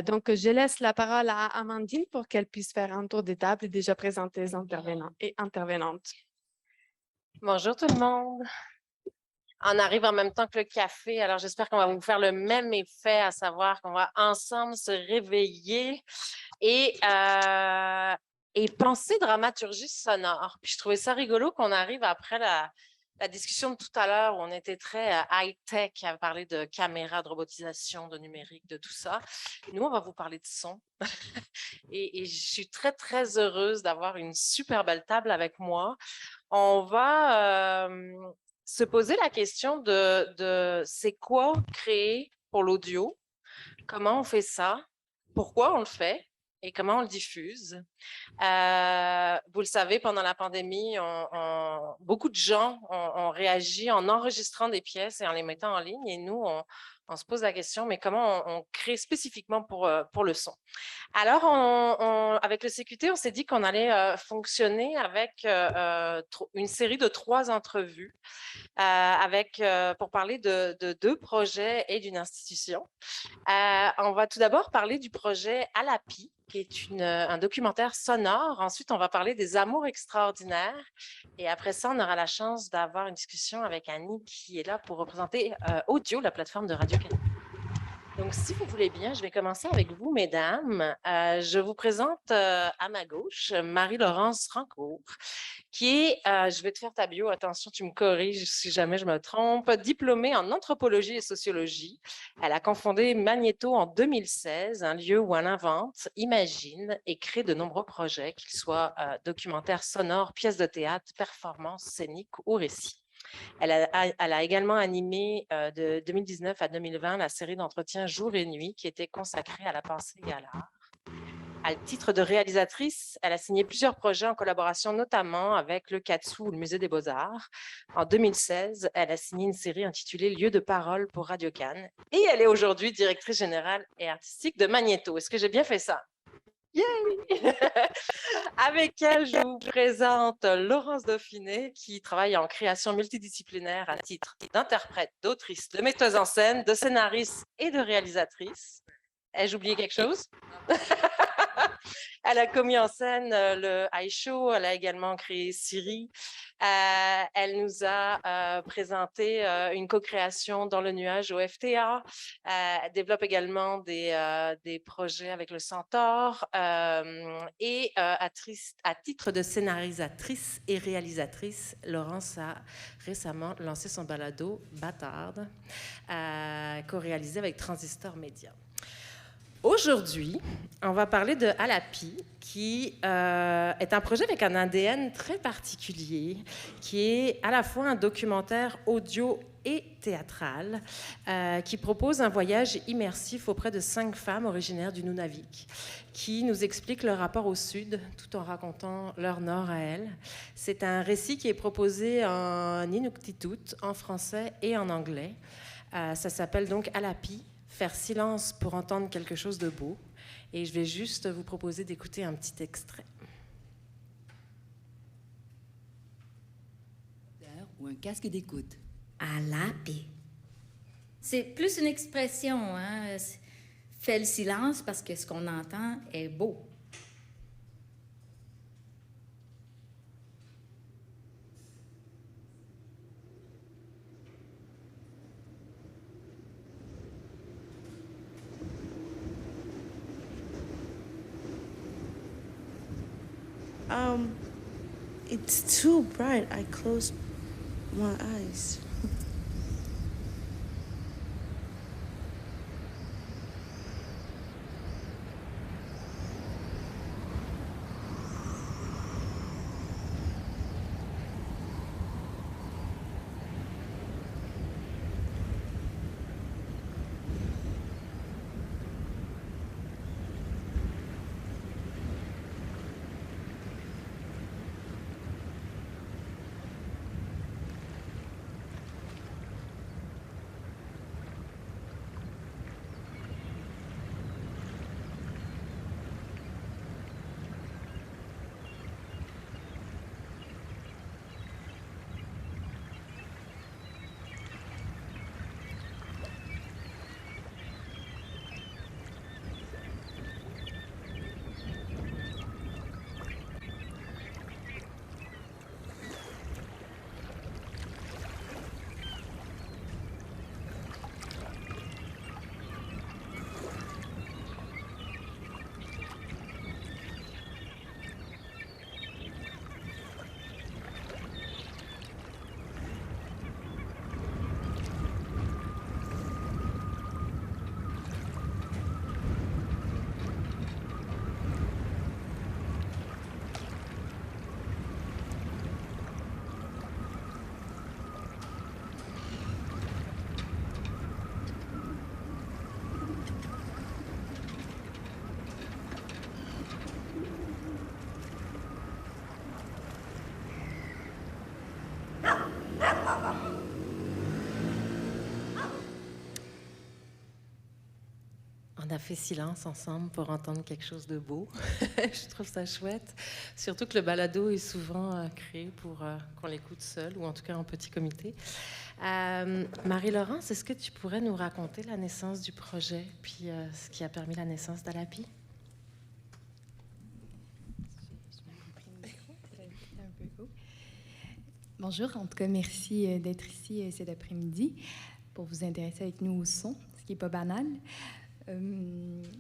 Donc, je laisse la parole à Amandine pour qu'elle puisse faire un tour des tables et déjà présenter les intervenants et intervenantes. Bonjour tout le monde. On arrive en même temps que le café, alors j'espère qu'on va vous faire le même effet, à savoir qu'on va ensemble se réveiller et, euh, et penser dramaturgie sonore. Puis je trouvais ça rigolo qu'on arrive après la discussion de tout à l'heure où on était très high-tech à parler de caméra, de robotisation, de numérique, de tout ça. Nous, on va vous parler de son. Et je suis très, très heureuse d'avoir une super belle table avec moi. On va se poser la question de c'est quoi créer pour l'audio, comment on fait ça, pourquoi on le fait et comment on le diffuse. Vous le savez, pendant la pandémie, beaucoup de gens ont réagi en enregistrant des pièces et en les mettant en ligne. Et nous, on se pose la question, mais comment on crée spécifiquement pour le son? Alors, avec le CQT, on s'est dit qu'on allait fonctionner avec une série de 3 entrevues pour parler de 2 projets et d'une institution. On va tout d'abord parler du projet Alapi, qui est un documentaire sonore. Ensuite, on va parler des Amours extraordinaires. Et après ça, on aura la chance d'avoir une discussion avec Annie, qui est là pour représenter Audio, la plateforme de Radio-Canada. Donc, si vous voulez bien, je vais commencer avec vous, mesdames. Je vous présente à ma gauche Marie-Laurence Rancourt, qui est, je vais te faire ta bio, attention, tu me corriges si jamais je me trompe, diplômée en anthropologie et sociologie. Elle a confondé Magnéto en 2016, un lieu où elle invente, imagine et crée de nombreux projets, qu'ils soient documentaires sonores, pièces de théâtre, performances scéniques ou récits. Elle a également animé de 2019 à 2020 la série d'entretiens Jour et Nuit qui était consacrée à la pensée et à l'art. À titre de réalisatrice, elle a signé plusieurs projets en collaboration notamment avec le CATSU ou le Musée des Beaux-Arts. En 2016, elle a signé une série intitulée Lieu de parole pour Radio Cannes et elle est aujourd'hui directrice générale et artistique de Magnéto. Est-ce que j'ai bien fait ça? Yay! Avec elle, je vous présente Laurence Dauphiné, qui travaille en création multidisciplinaire à titre d'interprète, d'autrice, de metteuse en scène, de scénariste et de réalisatrice. Ai-je oublié quelque chose? Elle a commis en scène le iShow, elle a également créé Siri. Elle nous a présenté une co-création dans le nuage au FTA. Elle développe également des projets avec le Centaure et à titre de scénarisatrice et réalisatrice, Laurence a récemment lancé son balado Bâtarde, co-réalisé avec Transistor Média. Aujourd'hui, on va parler de Alapi, qui est un projet avec un ADN très particulier, qui est à la fois un documentaire audio et théâtral, qui propose un voyage immersif auprès de 5 femmes originaires du Nunavik, qui nous expliquent leur rapport au Sud, tout en racontant leur Nord à elles. C'est un récit qui est proposé en Inuktitut, en français et en anglais. Ça s'appelle donc Alapi, faire silence pour entendre quelque chose de beau. Et je vais juste vous proposer d'écouter un petit extrait. Ou un casque d'écoute. Alapi. C'est plus une expression, hein? Fais le silence parce que ce qu'on entend est beau. It's too bright. I closed my eyes. On a fait silence ensemble pour entendre quelque chose de beau. Je trouve ça chouette. Surtout que le balado est souvent créé pour qu'on l'écoute seul ou en tout cas en petit comité. Marie-Laurence, est-ce que tu pourrais nous raconter la naissance du projet puis ce qui a permis la naissance d'Alapi? Bonjour, en tout cas, merci d'être ici cet après-midi pour vous intéresser avec nous au son, ce qui n'est pas banal.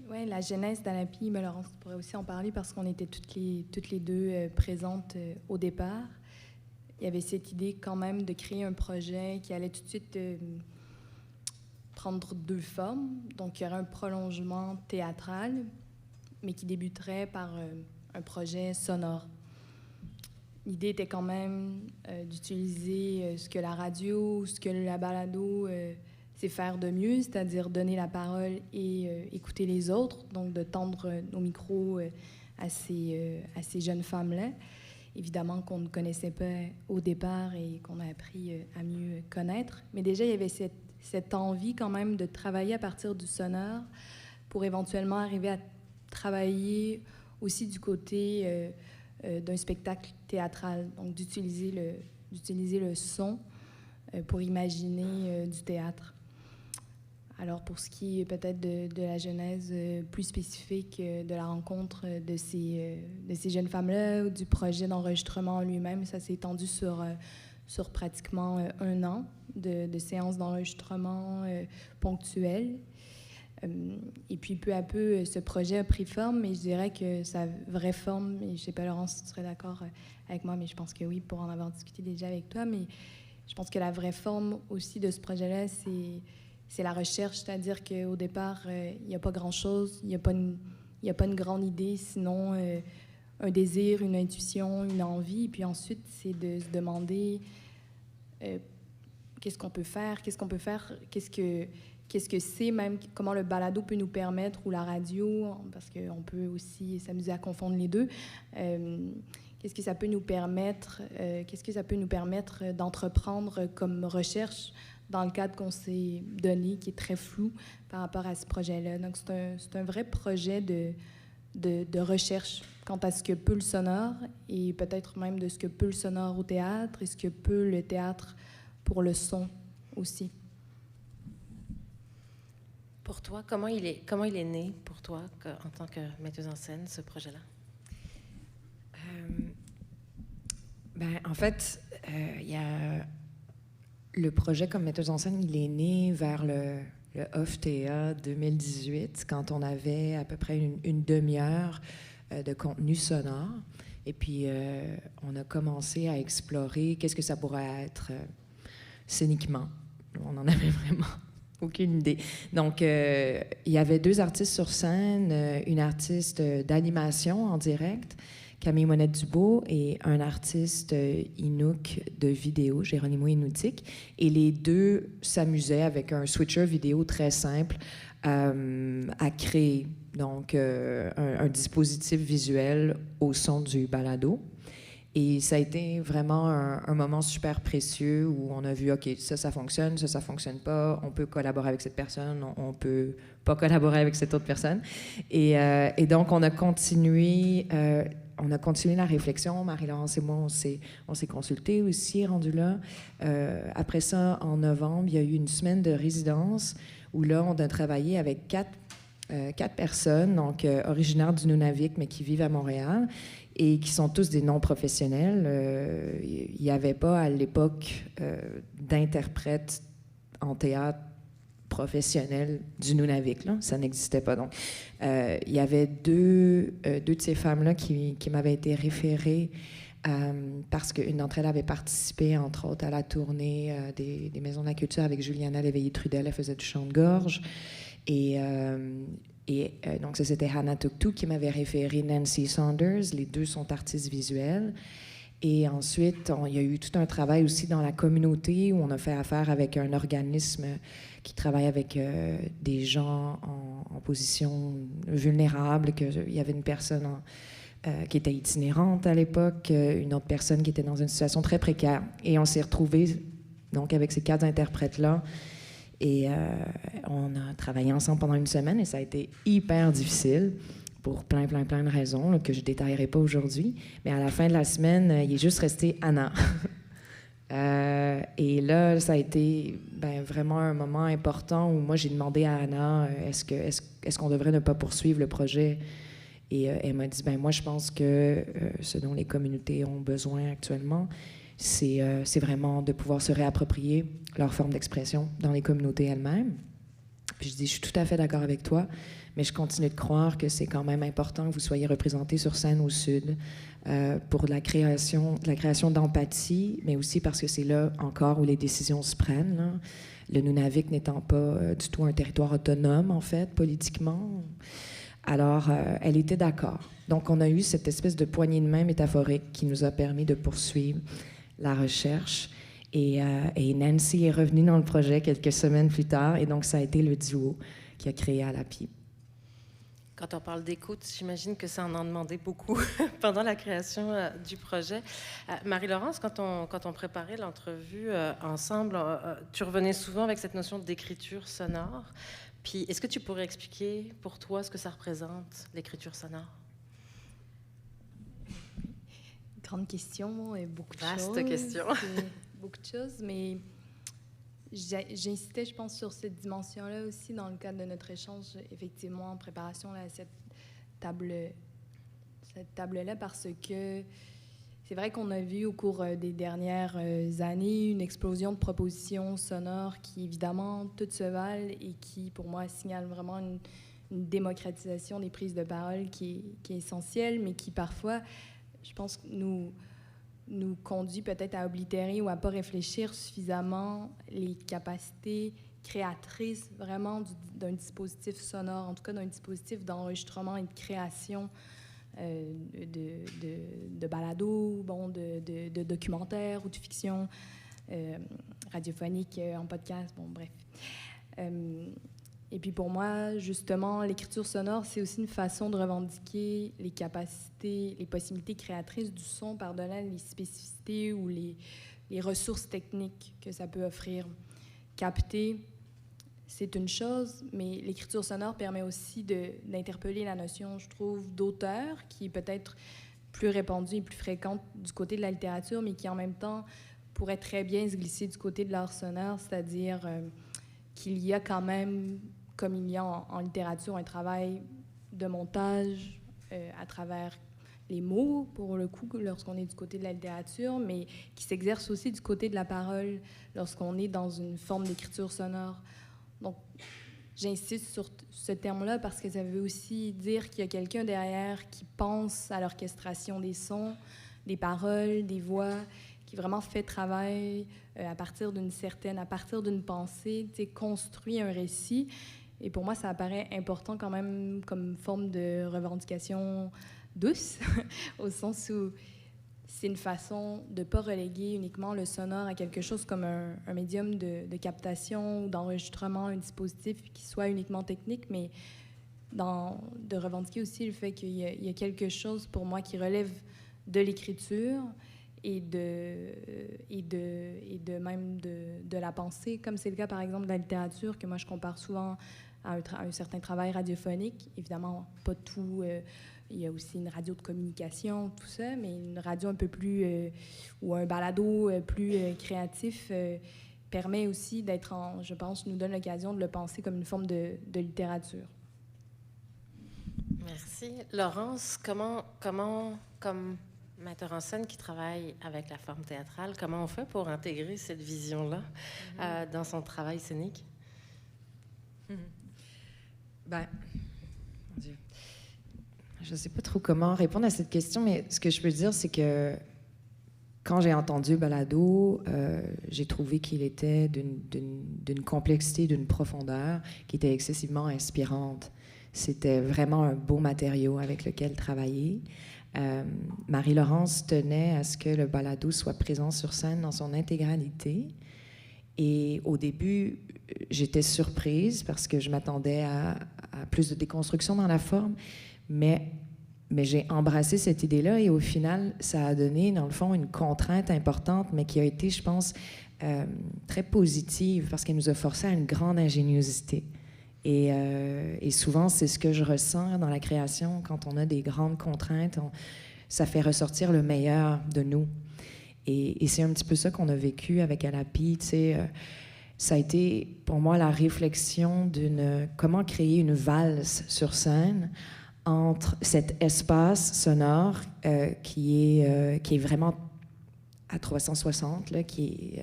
Ouais, la genèse d'Alapi, mais Laurence pourrait aussi en parler parce qu'on était toutes les deux présentes au départ. Il y avait cette idée quand même de créer un projet qui allait tout de suite prendre deux formes. Donc, il y aurait un prolongement théâtral, mais qui débuterait par un projet sonore. L'idée était quand même d'utiliser ce que la radio, ce que la balado sait faire de mieux, c'est-à-dire donner la parole et écouter les autres, donc de tendre nos micros à ces jeunes femmes-là. Évidemment qu'on ne connaissait pas au départ et qu'on a appris à mieux connaître. Mais déjà, il y avait cette envie quand même de travailler à partir du sonore pour éventuellement arriver à travailler aussi du côté d'un spectacle théâtral, donc d'utiliser le son pour imaginer du théâtre. Alors, pour ce qui est peut-être de la genèse plus spécifique de la rencontre de ces jeunes femmes-là, ou du projet d'enregistrement lui-même, ça s'est étendu sur pratiquement 1 an de séances d'enregistrement ponctuelles. Et puis, peu à peu, ce projet a pris forme, mais je dirais que sa vraie forme, et je ne sais pas, Laurence, si tu serais d'accord avec moi, mais je pense que oui, pour en avoir discuté déjà avec toi, mais je pense que la vraie forme aussi de ce projet-là, c'est la recherche, c'est-à-dire qu'au départ, il n'y a pas grand-chose, il n'y a pas une grande idée, sinon un désir, une intuition, une envie, puis ensuite, c'est de se demander qu'est-ce qu'on peut faire, qu'est-ce que c'est même, comment le balado peut nous permettre, ou la radio, parce qu'on peut aussi s'amuser à confondre les deux. Qu'est-ce que ça peut nous permettre d'entreprendre comme recherche dans le cadre qu'on s'est donné, qui est très flou par rapport à ce projet-là. Donc, c'est un vrai projet de recherche quant à ce que peut le sonore, et peut-être même de ce que peut le sonore au théâtre, et ce que peut le théâtre pour le son aussi. Pour toi, comment il est né pour toi en tant que metteuse en scène, ce projet-là? En fait, il y a le projet comme metteuse en scène, il est né vers le OFTA 2018, quand on avait à peu près une demi-heure de contenu sonore. Et puis, on a commencé à explorer qu'est-ce que ça pourrait être scéniquement. On en avait vraiment aucune idée. Donc, il y avait 2 artistes sur scène, une artiste d'animation en direct, Camille Monette-Dubois, et un artiste Inuk de vidéo, Geronimo Inutik. Et les deux s'amusaient avec un switcher vidéo très simple à créer donc un dispositif visuel au son du balado. Et ça a été vraiment un moment super précieux où on a vu, OK, ça fonctionne, ça fonctionne pas, on peut collaborer avec cette personne, on peut pas collaborer avec cette autre personne. Et donc, on a continué la réflexion. Marie-Laurence et moi, on s'est consultés aussi, rendu là. Après ça, en novembre, il y a eu une semaine de résidence où là, on a travaillé avec 4 personnes, donc originaires du Nunavik, mais qui vivent à Montréal, et qui sont tous des non-professionnels. Il n'y avait pas, à l'époque, d'interprètes en théâtre professionnels du Nunavik. Là. Ça n'existait pas. Donc, il y avait deux de ces femmes-là qui m'avaient été référées parce qu'une d'entre elles avait participé, entre autres, à la tournée des Maisons de la Culture avec Juliana Léveillé-Trudel. Elle faisait du chant de gorge. Donc, ça, c'était Hannah Tuktuk qui m'avait référé Nancy Saunders. Les deux sont artistes visuels. Et ensuite, il y a eu tout un travail aussi dans la communauté où on a fait affaire avec un organisme qui travaille avec des gens en position vulnérable. Il y avait une personne qui était itinérante à l'époque, une autre personne qui était dans une situation très précaire. Et on s'est retrouvés donc avec ces 4 interprètes-là. Et on a travaillé ensemble pendant une semaine et ça a été hyper difficile pour plein de raisons là, que je ne détaillerai pas aujourd'hui. Mais à la fin de la semaine, il est juste resté Anna. Et là, ça a été vraiment un moment important où moi, j'ai demandé à Anna, est-ce qu'on devrait ne pas poursuivre le projet? Et elle m'a dit, moi, je pense que ce dont les communautés ont besoin actuellement, c'est vraiment de pouvoir se réapproprier leur forme d'expression dans les communautés elles-mêmes. Puis je dis, je suis tout à fait d'accord avec toi, mais je continue de croire que c'est quand même important que vous soyez représentés sur scène au Sud pour la création d'empathie, mais aussi parce que c'est là encore où les décisions se prennent, là. Le Nunavik n'étant pas du tout un territoire autonome, en fait, politiquement. Alors, elle était d'accord. Donc, on a eu cette espèce de poignée de main métaphorique qui nous a permis de poursuivre la recherche. Et Nancy est revenue dans le projet quelques semaines plus tard, et donc ça a été le duo qui a créé Alapi. Quand on parle d'écoute, j'imagine que ça en a demandé beaucoup pendant la création du projet. Marie-Laurence, quand on préparait l'entrevue ensemble, tu revenais souvent avec cette notion d'écriture sonore. Puis, est-ce que tu pourrais expliquer pour toi ce que ça représente, l'écriture sonore? Grande question et beaucoup de choses. Vaste question. Beaucoup de choses, mais j'insistais, je pense, sur cette dimension-là aussi dans le cadre de notre échange, effectivement, en préparation à cette table-là, parce que c'est vrai qu'on a vu au cours des dernières années une explosion de propositions sonores qui, évidemment, toutes se valent et qui, pour moi, signalent vraiment une démocratisation des prises de parole qui est essentielle, mais qui, parfois, je pense, nous conduit peut-être à oblitérer ou à pas réfléchir suffisamment les capacités créatrices vraiment d'un dispositif sonore, en tout cas d'un dispositif d'enregistrement et de création de balados, de documentaires ou de fiction radiophonique en podcast, bref. Et puis pour moi, justement, l'écriture sonore, c'est aussi une façon de revendiquer les capacités, les possibilités créatrices du son par-delà les spécificités ou les ressources techniques que ça peut offrir. Capter, c'est une chose, mais l'écriture sonore permet aussi d'interpeller la notion, je trouve, d'auteur, qui est peut-être plus répandue et plus fréquente du côté de la littérature, mais qui en même temps pourrait très bien se glisser du côté de l'art sonore, c'est-à-dire qu'il y a quand même, comme il y a en littérature, un travail de montage à travers les mots, pour le coup, lorsqu'on est du côté de la littérature, mais qui s'exerce aussi du côté de la parole lorsqu'on est dans une forme d'écriture sonore. Donc, j'insiste sur ce terme-là parce que ça veut aussi dire qu'il y a quelqu'un derrière qui pense à l'orchestration des sons, des paroles, des voix, qui vraiment fait travail à partir d'une pensée, construit un récit. Et pour moi, ça apparaît important quand même comme forme de revendication douce, au sens où c'est une façon de ne pas reléguer uniquement le sonore à quelque chose comme un médium de captation ou d'enregistrement, un dispositif qui soit uniquement technique, mais de revendiquer aussi le fait qu'il y a quelque chose pour moi qui relève de l'écriture et même de la pensée, comme c'est le cas par exemple de la littérature, que moi je compare souvent à un certain travail radiophonique. Évidemment, pas tout. Il y a aussi une radio de communication, tout ça, mais une radio un peu plus, ou un balado plus créatif permet aussi d'être je pense, nous donne l'occasion de le penser comme une forme de littérature. Merci. Laurence, comme metteur en scène qui travaille avec la forme théâtrale, comment on fait pour intégrer cette vision-là dans son travail scénique? Mon Dieu. Je ne sais pas trop comment répondre à cette question, mais ce que je peux dire, c'est que quand j'ai entendu Balado, j'ai trouvé qu'il était d'une complexité, d'une profondeur qui était excessivement inspirante. C'était vraiment un beau matériau avec lequel travailler. Marie-Laurence tenait à ce que le balado soit présent sur scène dans son intégralité. Et au début, j'étais surprise parce que je m'attendais à plus de déconstruction dans la forme, mais j'ai embrassé cette idée-là et au final, ça a donné, dans le fond, une contrainte importante, mais qui a été, je pense, très positive parce qu'elle nous a forcé à une grande ingéniosité. Et souvent, c'est ce que je ressens dans la création. Quand on a des grandes contraintes, ça fait ressortir le meilleur de nous. Et c'est un petit peu ça qu'on a vécu avec Alapi. Tu sais, ça a été pour moi la réflexion d'une comment créer une valse sur scène entre cet espace sonore qui est vraiment à 360, là, qui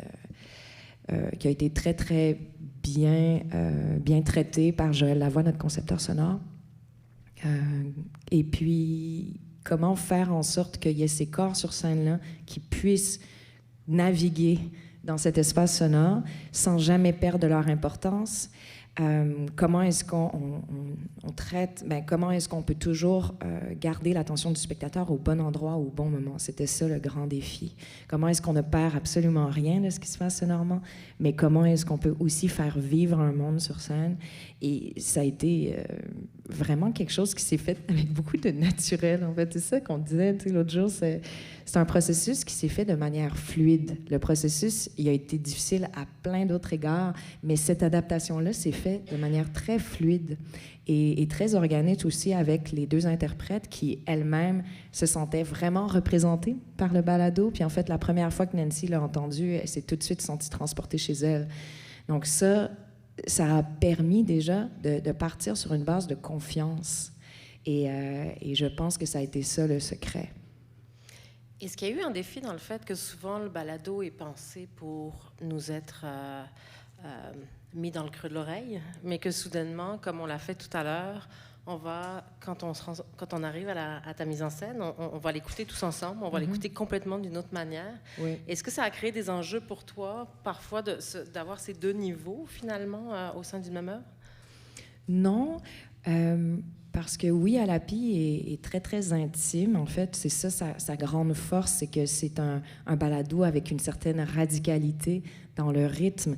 a été très, très bien traité par Joël Lavoie, notre concepteur sonore. Et puis, comment faire en sorte qu'il y ait ces corps sur scène-là qui puissent naviguer dans cet espace sonore sans jamais perdre leur importance. Comment est-ce qu'on traite, comment est-ce qu'on peut toujours garder l'attention du spectateur au bon endroit, au bon moment? C'était ça le grand défi. Comment est-ce qu'on ne perd absolument rien de ce qui se passe sonorement, mais comment est-ce qu'on peut aussi faire vivre un monde sur scène? Et ça a été vraiment quelque chose qui s'est fait avec beaucoup de naturel, en fait. C'est ça qu'on disait l'autre jour, c'est un processus qui s'est fait de manière fluide. Le processus, il a été difficile à plein d'autres égards, mais cette adaptation-là s'est faite de manière très fluide et très organique aussi avec les deux interprètes qui, elles-mêmes, se sentaient vraiment représentées par le balado. Puis en fait, la première fois que Nancy l'a entendu, elle s'est tout de suite sentie transportée chez elle. Donc ça a permis déjà de partir sur une base de confiance. Et je pense que ça a été ça le secret. Est-ce qu'il y a eu un défi dans le fait que souvent le balado est pensé pour nous être mis dans le creux de l'oreille, mais que soudainement, comme on l'a fait tout à l'heure, quand on arrive à ta mise en scène, on va l'écouter tous ensemble, on va l'écouter complètement d'une autre manière. Oui. Est-ce que ça a créé des enjeux pour toi, parfois, d'avoir ces deux niveaux, finalement, au sein d'une même œuvre? Non, parce que oui, Alapi est très, très intime. En fait, c'est ça sa grande force, c'est que c'est un balado avec une certaine radicalité dans le rythme.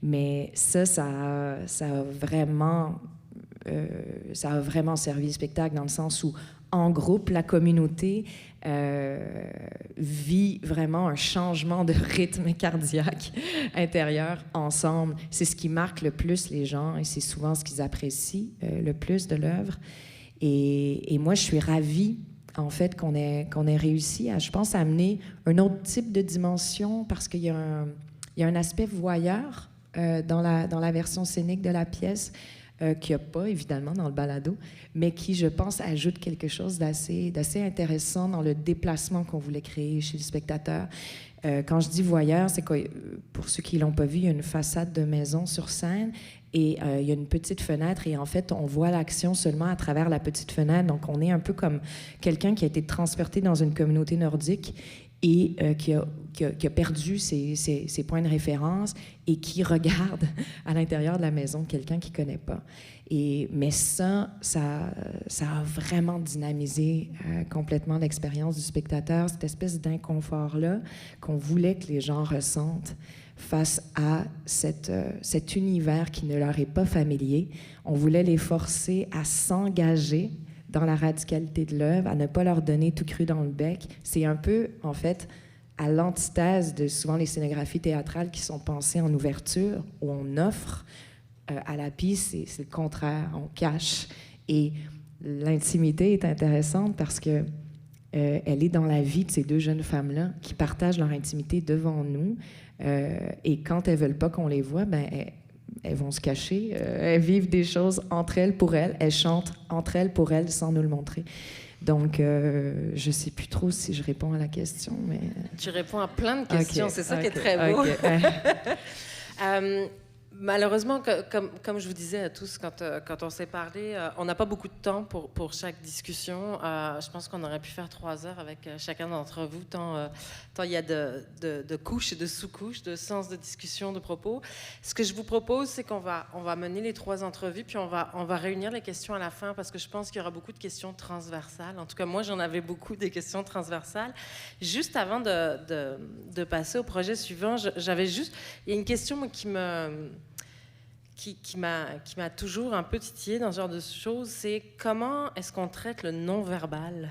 Mais ça a vraiment servi le spectacle dans le sens où, en groupe, la communauté vit vraiment un changement de rythme cardiaque intérieur ensemble. C'est ce qui marque le plus les gens et c'est souvent ce qu'ils apprécient le plus de l'œuvre. Et moi, je suis ravie, en fait, qu'on ait réussi à, je pense, amener un autre type de dimension parce qu'il y a un aspect voyeur dans la version scénique de la pièce qu'il n'y a pas, évidemment, dans le balado, mais qui, je pense, ajoute quelque chose d'assez intéressant dans le déplacement qu'on voulait créer chez le spectateur. Quand je dis voyeur, c'est que, pour ceux qui ne l'ont pas vu, il y a une façade de maison sur scène et il y a une petite fenêtre et en fait, on voit l'action seulement à travers la petite fenêtre. Donc, on est un peu comme quelqu'un qui a été transporté dans une communauté nordique et qui a perdu ses points de référence et qui regarde à l'intérieur de la maison quelqu'un qu'il ne connaît pas. Mais ça a vraiment dynamisé complètement l'expérience du spectateur, cette espèce d'inconfort-là qu'on voulait que les gens ressentent face à cet univers qui ne leur est pas familier. On voulait les forcer à s'engager dans la radicalité de l'œuvre, à ne pas leur donner tout cru dans le bec. C'est un peu, en fait, à l'antithèse de souvent les scénographies théâtrales qui sont pensées en ouverture, où on offre. À Alapi, c'est le contraire, on cache. Et l'intimité est intéressante parce que elle est dans la vie de ces deux jeunes femmes-là qui partagent leur intimité devant nous. Et quand elles ne veulent pas qu'on les voit, elles vont se cacher, elles vivent des choses entre elles, pour elles, elles chantent entre elles, pour elles, sans nous le montrer. Donc, je ne sais plus trop si je réponds à la question, mais... Tu réponds à plein de questions, c'est ça qui est très beau. Malheureusement, comme je vous disais à tous quand on s'est parlé, on n'a pas beaucoup de temps pour chaque discussion. Je pense qu'on aurait pu faire 3 heures avec chacun d'entre vous, tant il y a de couches et de sous-couches, de sens de discussion, de propos. Ce que je vous propose, c'est qu'on va mener les 3 entrevues, puis on va réunir les questions à la fin, parce que je pense qu'il y aura beaucoup de questions transversales. En tout cas, moi, j'en avais beaucoup des questions transversales. Juste avant de passer au projet suivant, j'avais juste... Il y a une question moi, qui m'a toujours un peu titillée dans ce genre de choses, c'est comment est-ce qu'on traite le non-verbal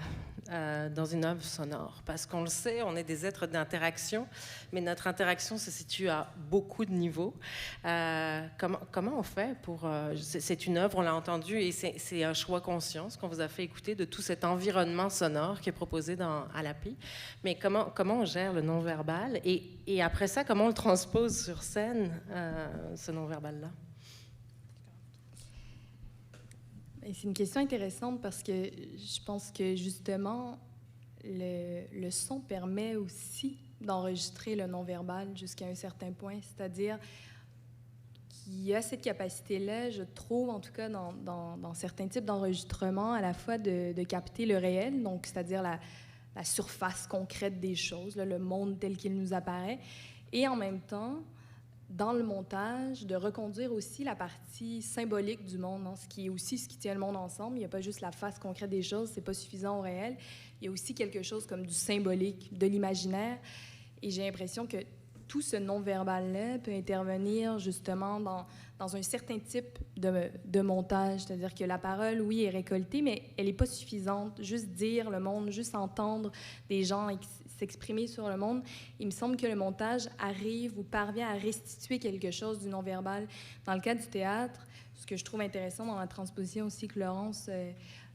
dans une œuvre sonore? Parce qu'on le sait, on est des êtres d'interaction, mais notre interaction se situe à beaucoup de niveaux. Comment on fait pour... c'est une œuvre, on l'a entendu, et c'est un choix conscient, ce qu'on vous a fait écouter, de tout cet environnement sonore qui est proposé à l'API. Mais comment on gère le non-verbal? Et après ça, comment on le transpose sur scène, ce non-verbal-là? Et c'est une question intéressante parce que je pense que justement, le son permet aussi d'enregistrer le non-verbal jusqu'à un certain point, c'est-à-dire qu'il y a cette capacité-là, je trouve, en tout cas dans certains types d'enregistrements, à la fois de capter le réel, donc c'est-à-dire la surface concrète des choses, là, le monde tel qu'il nous apparaît, et en même temps, dans le montage, de reconduire aussi la partie symbolique du monde, hein, ce qui est aussi ce qui tient le monde ensemble. Il n'y a pas juste la face concrète des choses, c'est pas suffisant au réel. Il y a aussi quelque chose comme du symbolique, de l'imaginaire. Et j'ai l'impression que tout ce non-verbal-là peut intervenir justement dans un certain type de montage. C'est-à-dire que la parole, oui, est récoltée, mais elle n'est pas suffisante. Juste dire le monde, juste entendre des gens s'exprimer sur le monde, il me semble que le montage arrive ou parvient à restituer quelque chose du non-verbal. Dans le cas du théâtre, ce que je trouve intéressant dans la transposition aussi que Laurence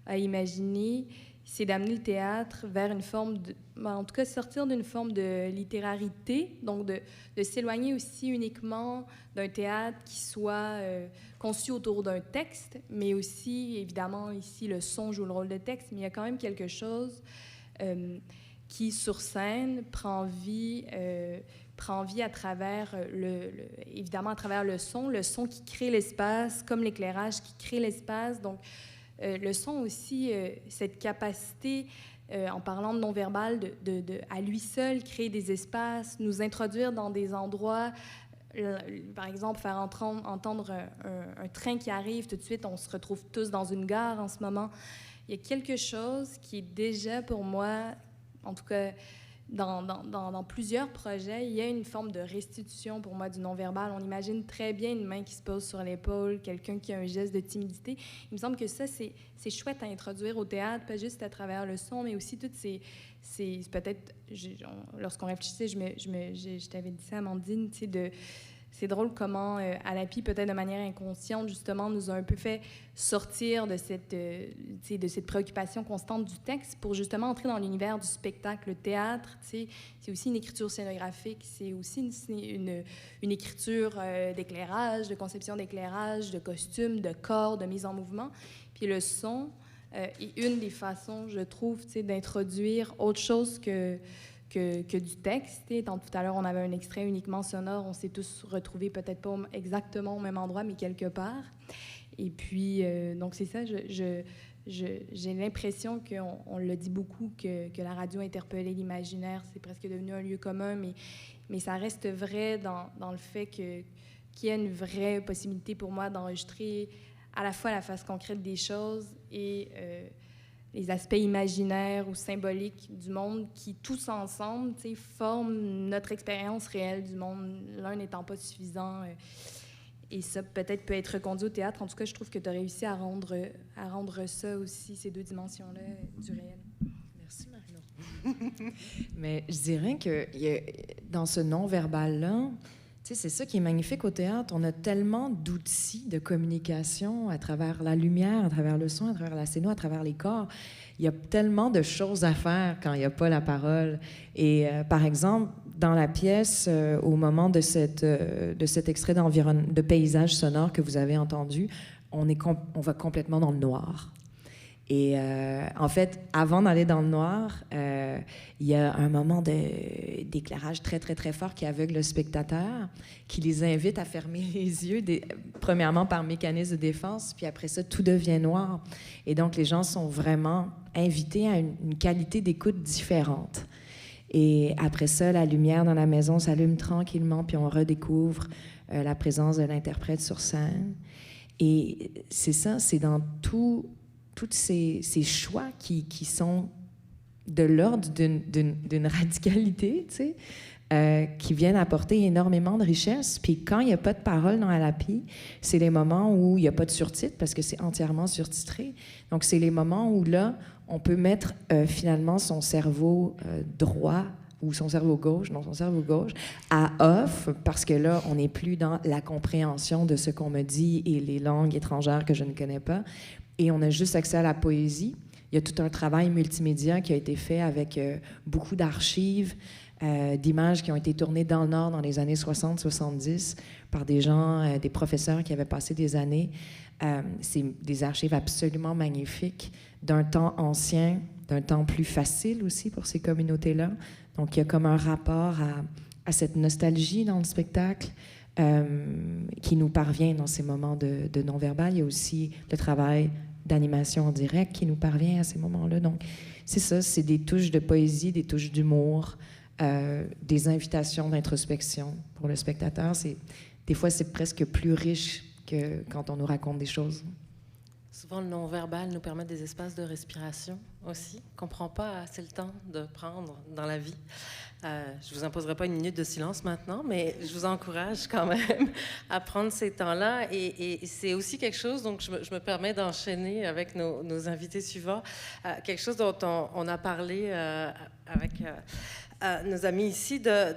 a imaginé, c'est d'amener le théâtre vers une forme en tout cas sortir d'une forme de littérarité, donc de s'éloigner aussi uniquement d'un théâtre qui soit conçu autour d'un texte, mais aussi, évidemment, ici, le son joue le rôle de texte, mais il y a quand même quelque chose qui, sur scène, prend vie à travers, évidemment, à travers le son qui crée l'espace, comme l'éclairage qui crée l'espace. Donc, le son aussi, cette capacité, en parlant de non-verbal, à lui seul créer des espaces, nous introduire dans des endroits, par exemple, faire entendre un train qui arrive, tout de suite, on se retrouve tous dans une gare en ce moment. Il y a quelque chose qui est déjà, pour moi, en tout cas, dans plusieurs projets, il y a une forme de restitution pour moi du non-verbal. On imagine très bien une main qui se pose sur l'épaule, quelqu'un qui a un geste de timidité. Il me semble que ça, c'est chouette à introduire au théâtre, pas juste à travers le son, mais aussi toutes ces peut-être, lorsqu'on réfléchissait, je t'avais dit ça, Amandine, tu sais, c'est drôle comment à l'API, peut-être de manière inconsciente, justement, nous a un peu fait sortir de cette préoccupation constante du texte pour justement entrer dans l'univers du spectacle. Le théâtre, c'est aussi une écriture scénographique, c'est aussi une écriture d'éclairage, de conception d'éclairage, de costumes, de corps, de mise en mouvement. Puis le son est une des façons, je trouve, d'introduire autre chose que du texte. Tant tout à l'heure, on avait un extrait uniquement sonore. On s'est tous retrouvés, peut-être pas exactement au même endroit, mais quelque part. Et puis, donc c'est ça, j'ai l'impression qu'on le dit beaucoup, que la radio interpellait l'imaginaire. C'est presque devenu un lieu commun, mais ça reste vrai dans le fait qu'il y a une vraie possibilité pour moi d'enregistrer à la fois la face concrète des choses et les aspects imaginaires ou symboliques du monde qui, tous ensemble, forment notre expérience réelle du monde, l'un n'étant pas suffisant. Et ça, peut-être, peut être reconduit au théâtre. En tout cas, je trouve que tu as réussi à rendre ça aussi, ces deux dimensions-là, du réel. Merci, Marie-Laure. Mais je dirais que dans ce non-verbal-là, c'est ça qui est magnifique au théâtre. On a tellement d'outils de communication à travers la lumière, à travers le son, à travers la scéno, à travers les corps. Il y a tellement de choses à faire quand il n'y a pas la parole. Et par exemple, dans la pièce, au moment de cet extrait de paysage sonore que vous avez entendu, on va complètement dans le noir. Et en fait, avant d'aller dans le noir, il y a un moment d'éclairage très, très, très fort qui aveugle le spectateur, qui les invite à fermer les yeux, premièrement par mécanisme de défense, puis après ça, tout devient noir. Et donc, les gens sont vraiment invités à une qualité d'écoute différente. Et après ça, la lumière dans la maison s'allume tranquillement, puis on redécouvre la présence de l'interprète sur scène. Et c'est ça, c'est dans tous ces choix qui sont de l'ordre d'une radicalité, tu sais, qui viennent apporter énormément de richesse. Puis quand il n'y a pas de parole dans Alapi, c'est les moments où il n'y a pas de surtitre parce que c'est entièrement surtitré. Donc, c'est les moments où là, on peut mettre finalement son cerveau droit ou son cerveau gauche à off parce que là, on n'est plus dans la compréhension de ce qu'on me dit et les langues étrangères que je ne connais pas. Et on a juste accès à la poésie. Il y a tout un travail multimédia qui a été fait avec beaucoup d'archives, d'images qui ont été tournées dans le Nord dans les années 60-70 par des gens, des professeurs qui avaient passé des années. C'est des archives absolument magnifiques d'un temps ancien, d'un temps plus facile aussi pour ces communautés-là. Donc, il y a comme un rapport à cette nostalgie dans le spectacle qui nous parvient dans ces moments de non-verbal. Il y a aussi le travail d'animation en direct qui nous parvient à ces moments-là. Donc, c'est ça, c'est des touches de poésie, des touches d'humour, des invitations d'introspection pour le spectateur. Des fois, c'est presque plus riche que quand on nous raconte des choses. Souvent, le non-verbal nous permet des espaces de respiration aussi, qu'on ne prend pas assez le temps de prendre dans la vie. Je ne vous imposerai pas une minute de silence maintenant, mais je vous encourage quand même à prendre ces temps-là. Et c'est aussi quelque chose, donc je me permets d'enchaîner avec nos invités suivants, quelque chose dont on a parlé avec nos amis ici, de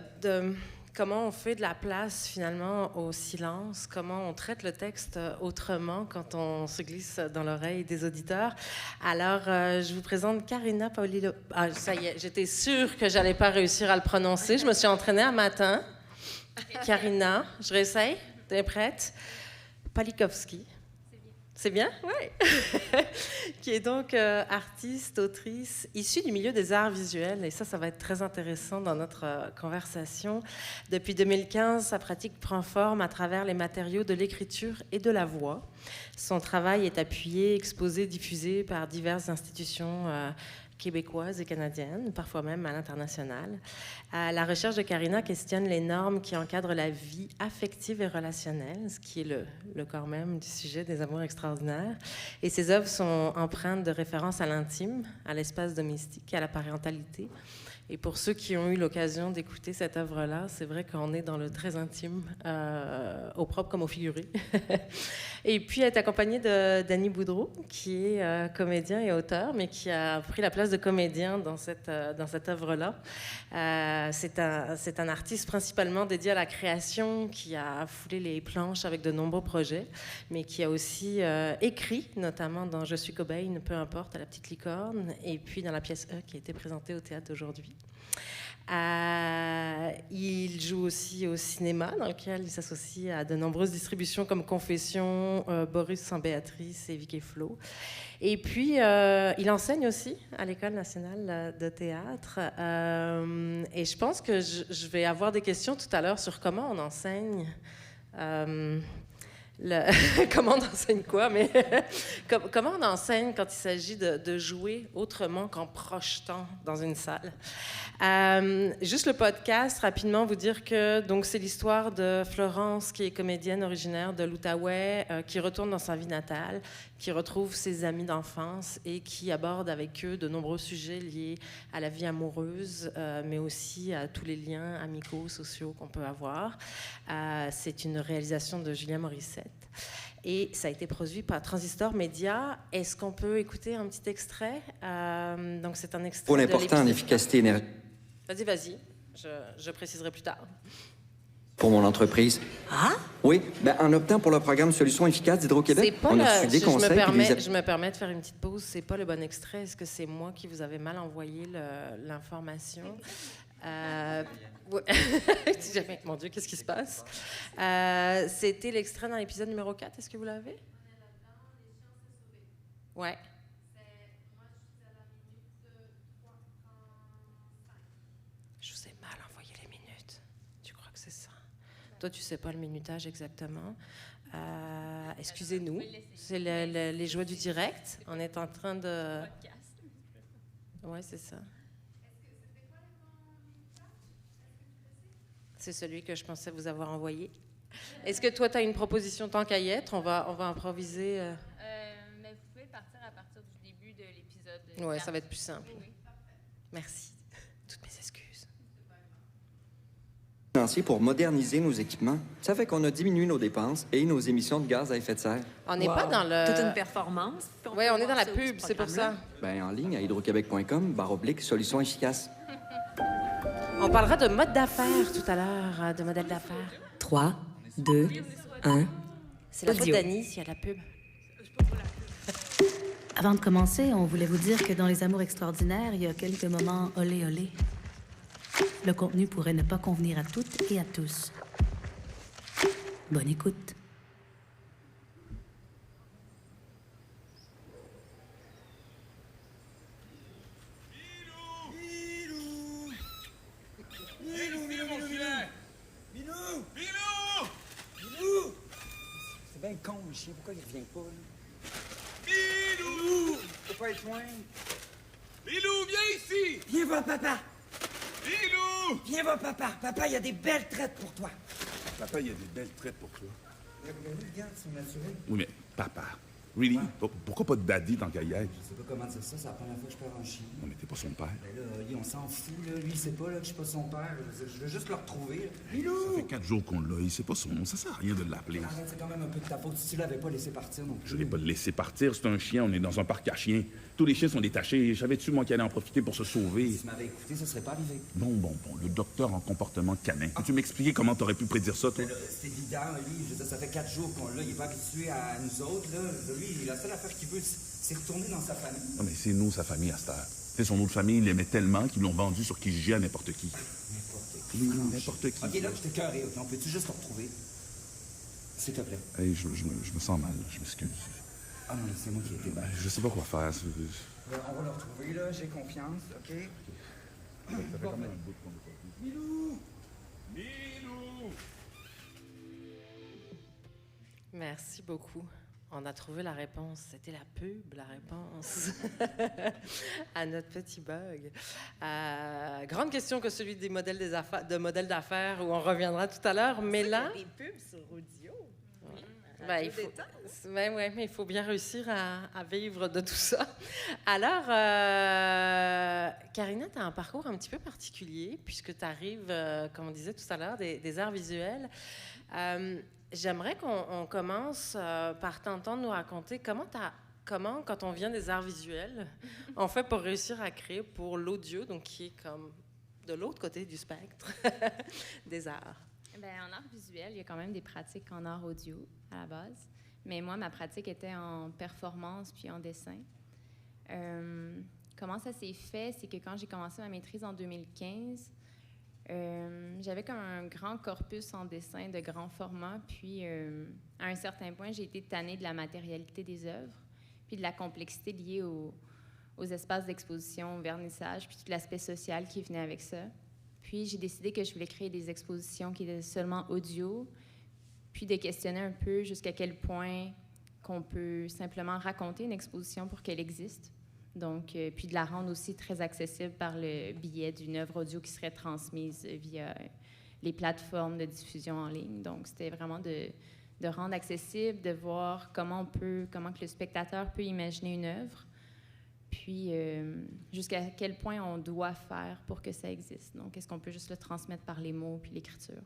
comment on fait de la place finalement au silence, comment on traite le texte autrement quand on se glisse dans l'oreille des auditeurs. Alors, je vous présente Karina Paulilo. Ah, ça y est, j'étais sûre que j'allais pas réussir à le prononcer. Je me suis entraînée un matin. Karina, je réessaye. T'es prête? Palikovski. C'est bien? Oui. Qui est donc artiste, autrice, issue du milieu des arts visuels. Et ça va être très intéressant dans notre conversation. Depuis 2015, sa pratique prend forme à travers les matériaux de l'écriture et de la voix. Son travail est appuyé, exposé, diffusé par diverses institutions québécoises et canadiennes, parfois même à l'international. La recherche de Karina questionne les normes qui encadrent la vie affective et relationnelle, ce qui est le corps même du sujet des Amours extraordinaires. Et ses œuvres sont empreintes de références à l'intime, à l'espace domestique, à la parentalité. Et pour ceux qui ont eu l'occasion d'écouter cette œuvre-là, c'est vrai qu'on est dans le très intime, au propre comme au figuré. Et puis, elle est accompagnée de Danny Boudreau, qui est comédien et auteur, mais qui a pris la place de comédien dans cette œuvre-là. C'est un artiste principalement dédié à la création, qui a foulé les planches avec de nombreux projets, mais qui a aussi écrit, notamment dans Je suis Cobain, peu importe, à la petite licorne, et puis dans la pièce E qui a été présentée au théâtre d'aujourd'hui. Il joue aussi au cinéma, dans lequel il s'associe à de nombreuses distributions comme Confession, Boris sans Béatrice et Vic et Flo. Et puis, il enseigne aussi à l'École nationale de théâtre. Et je pense que je vais avoir des questions tout à l'heure sur comment on enseigne. Comment on enseigne quoi, mais comment on enseigne quand il s'agit de jouer autrement qu'en projetant dans une salle. Juste le podcast, rapidement vous dire que donc c'est l'histoire de Florence, qui est comédienne originaire de l'Outaouais, qui retourne dans sa vie natale, qui retrouve ses amis d'enfance et qui aborde avec eux de nombreux sujets liés à la vie amoureuse, mais aussi à tous les liens amicaux, sociaux qu'on peut avoir. C'est une réalisation de Julien Morissette. Et ça a été produit par Transistor Média. Est-ce qu'on peut écouter un petit extrait? Donc c'est un extrait. Pour l'important en efficacité énergétique. Vas-y. Je préciserai plus tard. Pour mon entreprise. Ah? Oui, en optant pour le programme Solutions efficaces d'Hydro-Québec, on a reçu des conseils. Je me permets de faire une petite pause. C'est pas le bon extrait. Est-ce que c'est moi qui vous avez mal envoyé l'information? Ouais. Mon Dieu, qu'est-ce qui se passe? C'était l'extrait dans l'épisode numéro 4. Est-ce que vous l'avez? Ouais. Je vous ai mal envoyé les minutes. Tu crois que c'est ça? Toi, tu sais pas le minutage exactement. Excusez-nous. C'est les joies du direct. On est en train de... Ouais, c'est ça. C'est celui que je pensais vous avoir envoyé. Est-ce que toi, tu as une proposition tant qu'à y être? On va improviser. Mais vous pouvez partir à partir du début de l'épisode. Oui, ça va être plus simple. Oui. Merci. Toutes mes excuses. financier pour moderniser nos équipements. Ça fait qu'on a diminué nos dépenses et nos émissions de gaz à effet de serre. On n'est pas dans le... Toute une performance. Oui, on est dans la pub, c'est pour ça. Ben, en ligne à hydroquebec.com/solutions efficaces. On parlera de mode d'affaires tout à l'heure, de modèle d'affaires. 3, 2, 1. C'est la faute Audio. d'Annie s'il y a de la pub. Avant de commencer, on voulait vous dire que dans Les Amours extraordinaires, il y a quelques moments olé olé. Le contenu pourrait ne pas convenir à toutes et à tous. Bonne écoute. C'est bien con, le chien. Pourquoi il revient pas, là? Bilou! Faut pas être loin. Bilou, viens ici! Viens voir papa! Bilou! Viens voir papa! Papa, il y a des belles traites pour toi. Papa, il y a des belles traites pour toi. Regarde, c'est naturel. Oui, mais papa, really? Pourquoi pas de daddy tant qu'à y être? Je sais pas comment dire ça, c'est la première fois que je perds un chien. Non, mais t'es pas son père. Ben là, on s'en fout, là. Lui, il sait pas là, que je suis pas son père. Je veux juste le retrouver. Là. Ça Bilou! fait 4 jours qu'on l'a, il sait pas son nom, ça sert à rien de l'appeler. Arrête, c'est quand même un peu de ta faute. Si tu l'avais pas laissé partir non plus. Je l'ai pas laissé partir, c'est un chien, on est dans un parc à chiens. Tous les chiens sont détachés, savais-tu, moi, qu'il allait en profiter pour se sauver? Si tu m'avais écouté, ça serait pas arrivé. Bon, le docteur en comportement canin. Peux-tu m'expliquer comment t'aurais pu prédire ça, toi? Ben là, c'est évident, lui. Je veux dire, ça fait 4 jours qu'on l'a. Il est pas habitué à nous autres, là. Lui, la seule affaire qu'il veut, c'est retourner dans sa famille. Non, mais c'est nous, sa famille, à cette heure. Tu sais, son autre famille, il l'aimait tellement qu'ils l'ont vendu sur Kijiji à n'importe qui. N'importe qui. Oui, n'importe qui. OK, là, je t'ai cœuré, OK? On peut-tu juste le retrouver? S'il te plaît. Hey, je me sens mal, je m'excuse. Ah non, c'est moi qui ai été mal. Je sais pas quoi faire. On va le retrouver, là. J'ai confiance, OK? Milou! Milou! Merci beaucoup. On a trouvé la réponse. C'était la pub, la réponse à notre petit bug. Grande question que celui des modèles d'affaires où on reviendra tout à l'heure. Mais là, des pubs sur audio. mais il faut bien réussir à vivre de tout ça. Alors, Karina, tu as un parcours un petit peu particulier puisque tu arrives, comme on disait tout à l'heure, des arts visuels. J'aimerais qu'on commence par t'entendre nous raconter comment, quand on vient des arts visuels, on fait pour réussir à créer pour l'audio, donc qui est comme de l'autre côté du spectre des arts. Bien, en art visuel, il y a quand même des pratiques en art audio à la base. Mais moi, ma pratique était en performance puis en dessin. Comment ça s'est fait? C'est que quand j'ai commencé ma maîtrise en 2015, j'avais comme un grand corpus en dessin de grand format. Puis, à un certain point, j'ai été tannée de la matérialité des œuvres puis de la complexité liée aux espaces d'exposition, au vernissage, puis tout l'aspect social qui venait avec ça. Puis, j'ai décidé que je voulais créer des expositions qui étaient seulement audio, puis de questionner un peu jusqu'à quel point qu'on peut simplement raconter une exposition pour qu'elle existe. Donc, puis de la rendre aussi très accessible par le biais d'une œuvre audio qui serait transmise via les plateformes de diffusion en ligne. Donc, c'était vraiment de rendre accessible, de voir comment que le spectateur peut imaginer une œuvre, puis jusqu'à quel point on doit faire pour que ça existe. Donc, est-ce qu'on peut juste le transmettre par les mots puis l'écriture?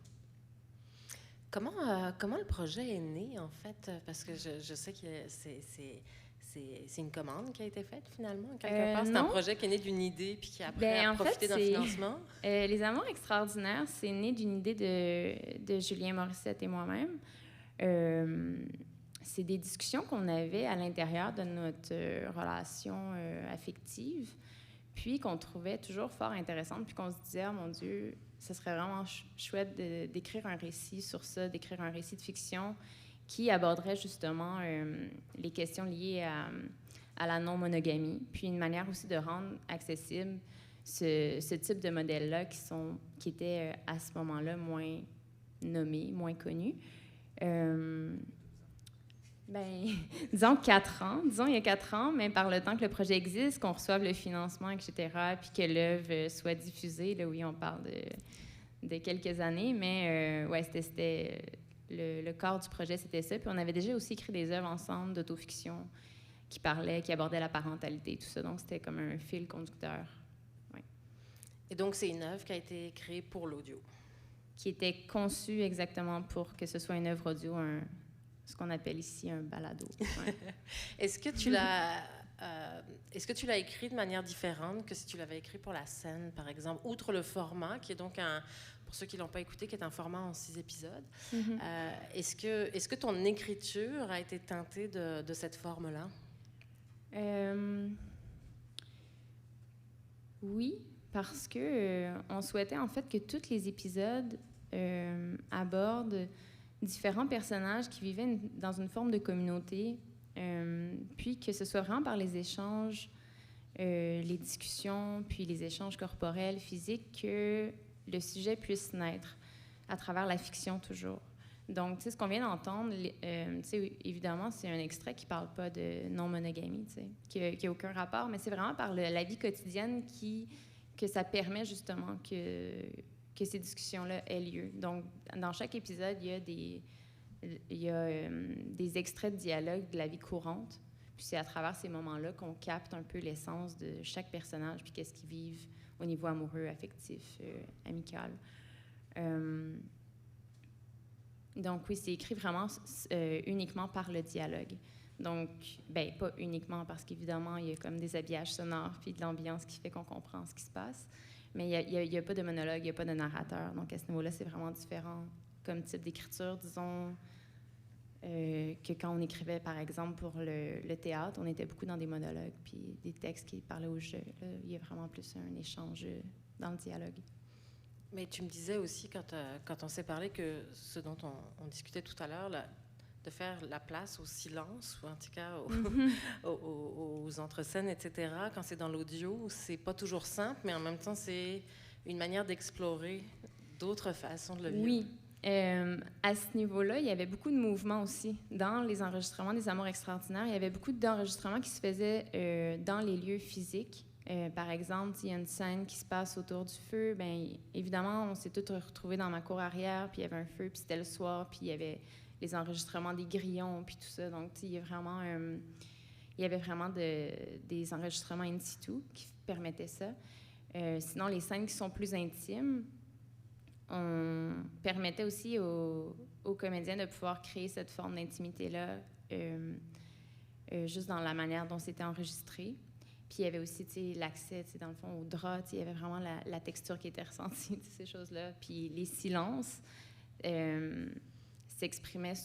Comment le projet est né, en fait? Parce que je sais que c'est une commande qui a été faite, finalement, quelque part. C'est un projet qui est né d'une idée puis qui, après, a profité d'un financement. Les Amours extraordinaires, c'est né d'une idée de Julien Morissette et moi-même. C'est des discussions qu'on avait à l'intérieur de notre relation affective, puis qu'on trouvait toujours fort intéressante, puis qu'on se disait, oh mon Dieu, ce serait vraiment chouette d'écrire un récit sur ça, d'écrire un récit de fiction qui aborderait justement les questions liées à la non-monogamie, puis une manière aussi de rendre accessible ce type de modèles-là qui étaient à ce moment-là moins nommés, moins connus. Disons 4 ans. Disons il y a 4 ans, mais par le temps que le projet existe, qu'on reçoive le financement, etc., puis que l'œuvre soit diffusée, là, oui, on parle de quelques années, mais ouais, c'était le corps du projet, c'était ça. Puis on avait déjà aussi écrit des œuvres ensemble d'autofiction qui abordaient la parentalité, tout ça. Donc, c'était comme un fil conducteur. Ouais. Et donc, c'est une œuvre qui a été créée pour l'audio. qui était conçu exactement pour que ce soit une œuvre audio, ce qu'on appelle ici un balado. Ouais. Est-ce que tu l'as écrit de manière différente que si tu l'avais écrit pour la scène, par exemple, outre le format, qui est donc pour ceux qui ne l'ont pas écouté, qui est un format en 6 épisodes. Est-ce que ton écriture a été teintée de cette forme-là? Oui, parce que on souhaitait en fait que tous les épisodes abordent différents personnages qui vivaient dans une forme de communauté, puis que ce soit vraiment par les échanges, les discussions, puis les échanges corporels, physiques, que le sujet puisse naître à travers la fiction toujours. Donc, tu sais, ce qu'on vient d'entendre, tu sais, évidemment, c'est un extrait qui ne parle pas de non-monogamie, tu sais, qui n'a aucun rapport, mais c'est vraiment par la vie quotidienne que ça permet justement que ces discussions-là aient lieu. Donc, dans chaque épisode, il y a des extraits de dialogue de la vie courante, puis c'est à travers ces moments-là qu'on capte un peu l'essence de chaque personnage, puis qu'est-ce qu'ils vivent au niveau amoureux, affectif, amical. Donc oui, c'est écrit vraiment uniquement par le dialogue. Donc, ben pas uniquement parce qu'évidemment, il y a comme des habillages sonores puis de l'ambiance qui fait qu'on comprend ce qui se passe, mais il y a pas de monologue, il n'y a pas de narrateur. Donc à ce niveau-là, c'est vraiment différent comme type d'écriture, disons, que quand on écrivait, par exemple, pour le théâtre, on était beaucoup dans des monologues puis des textes qui parlaient au jeu. Là, il y a vraiment plus un échange dans le dialogue. Mais tu me disais aussi, quand on s'est parlé, que ce dont on discutait tout à l'heure, de faire la place au silence, ou en tout cas aux entre-scènes, etc., quand c'est dans l'audio, c'est pas toujours simple, mais en même temps, c'est une manière d'explorer d'autres façons de le vivre. Oui. À ce niveau-là, il y avait beaucoup de mouvements aussi. Dans les enregistrements des Amours extraordinaires, il y avait beaucoup d'enregistrements qui se faisaient dans les lieux physiques. Par exemple, il y a une scène qui se passe autour du feu. Bien, évidemment, on s'est tous retrouvés dans ma cour arrière, puis il y avait un feu, puis c'était le soir, puis il y avait les enregistrements des grillons, puis tout ça. Donc, il y avait vraiment des enregistrements in situ qui permettaient ça. Sinon, les scènes qui sont plus intimes, on permettait aussi aux comédiens de pouvoir créer cette forme d'intimité-là juste dans la manière dont c'était enregistré. Puis il y avait aussi, tu sais, l'accès, tu sais, dans le fond, au drap, tu sais, il y avait vraiment la texture qui était ressentie, tu sais, ces choses-là. Puis les silences s'exprimaient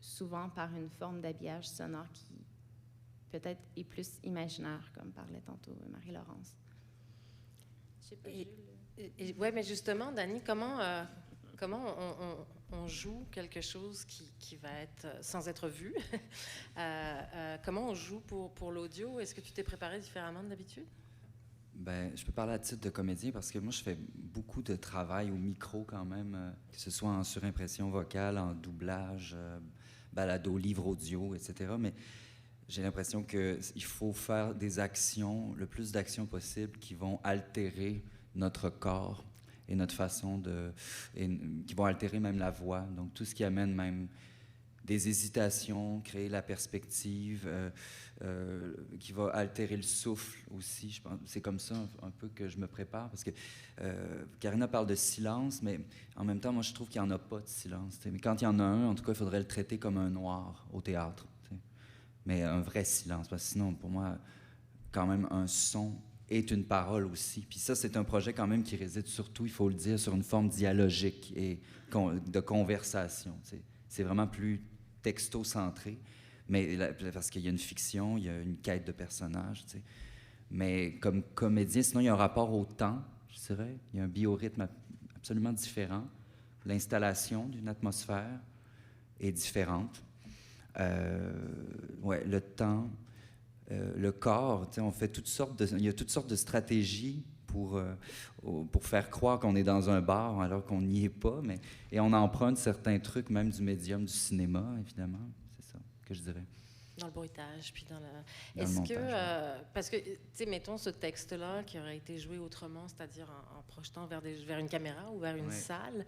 souvent par une forme d'habillage sonore qui peut-être est plus imaginaire, comme parlait tantôt Marie-Laurence. Je sais pas, Oui, mais justement, Dani, comment on joue quelque chose qui va être sans être vu? Comment on joue pour l'audio? Est-ce que tu t'es préparé différemment de d'habitude? Ben, je peux parler à titre de comédien parce que moi, je fais beaucoup de travail au micro quand même, que ce soit en surimpression vocale, en doublage, balado, livre audio, etc. Mais j'ai l'impression qu'il faut faire des actions, le plus d'actions possible qui vont altérer notre corps et notre façon qui vont altérer même la voix. Donc, tout ce qui amène même des hésitations, créer la perspective, qui va altérer le souffle aussi. Je pense, c'est comme ça un peu que je me prépare, parce que Karina parle de silence, mais en même temps, moi, je trouve qu'il n'y en a pas de silence. T'sais. Mais quand il y en a un, en tout cas, il faudrait le traiter comme un noir au théâtre. T'sais. Mais un vrai silence, parce que sinon, pour moi, quand même, un son est une parole aussi. Puis ça, c'est un projet quand même qui réside surtout, il faut le dire, sur une forme dialogique et de conversation. T'sais. C'est vraiment plus texto-centré, mais parce qu'il y a une fiction, il y a une quête de personnages, tu sais. Mais comme comédien, sinon, il y a un rapport au temps, je dirais. Il y a un biorhythme absolument différent. L'installation d'une atmosphère est différente. Ouais, le temps, le corps, tu sais, on fait il y a toutes sortes de stratégies pour faire croire qu'on est dans un bar alors qu'on n'y est pas, et on emprunte certains trucs, même du médium du cinéma, évidemment. C'est ça que je dirais. Dans le bruitage, puis dans le... Dans le Est-ce montage, que... parce que, tu sais, mettons ce texte-là qui aurait été joué autrement, c'est-à-dire en projetant vers une caméra ou vers une salle,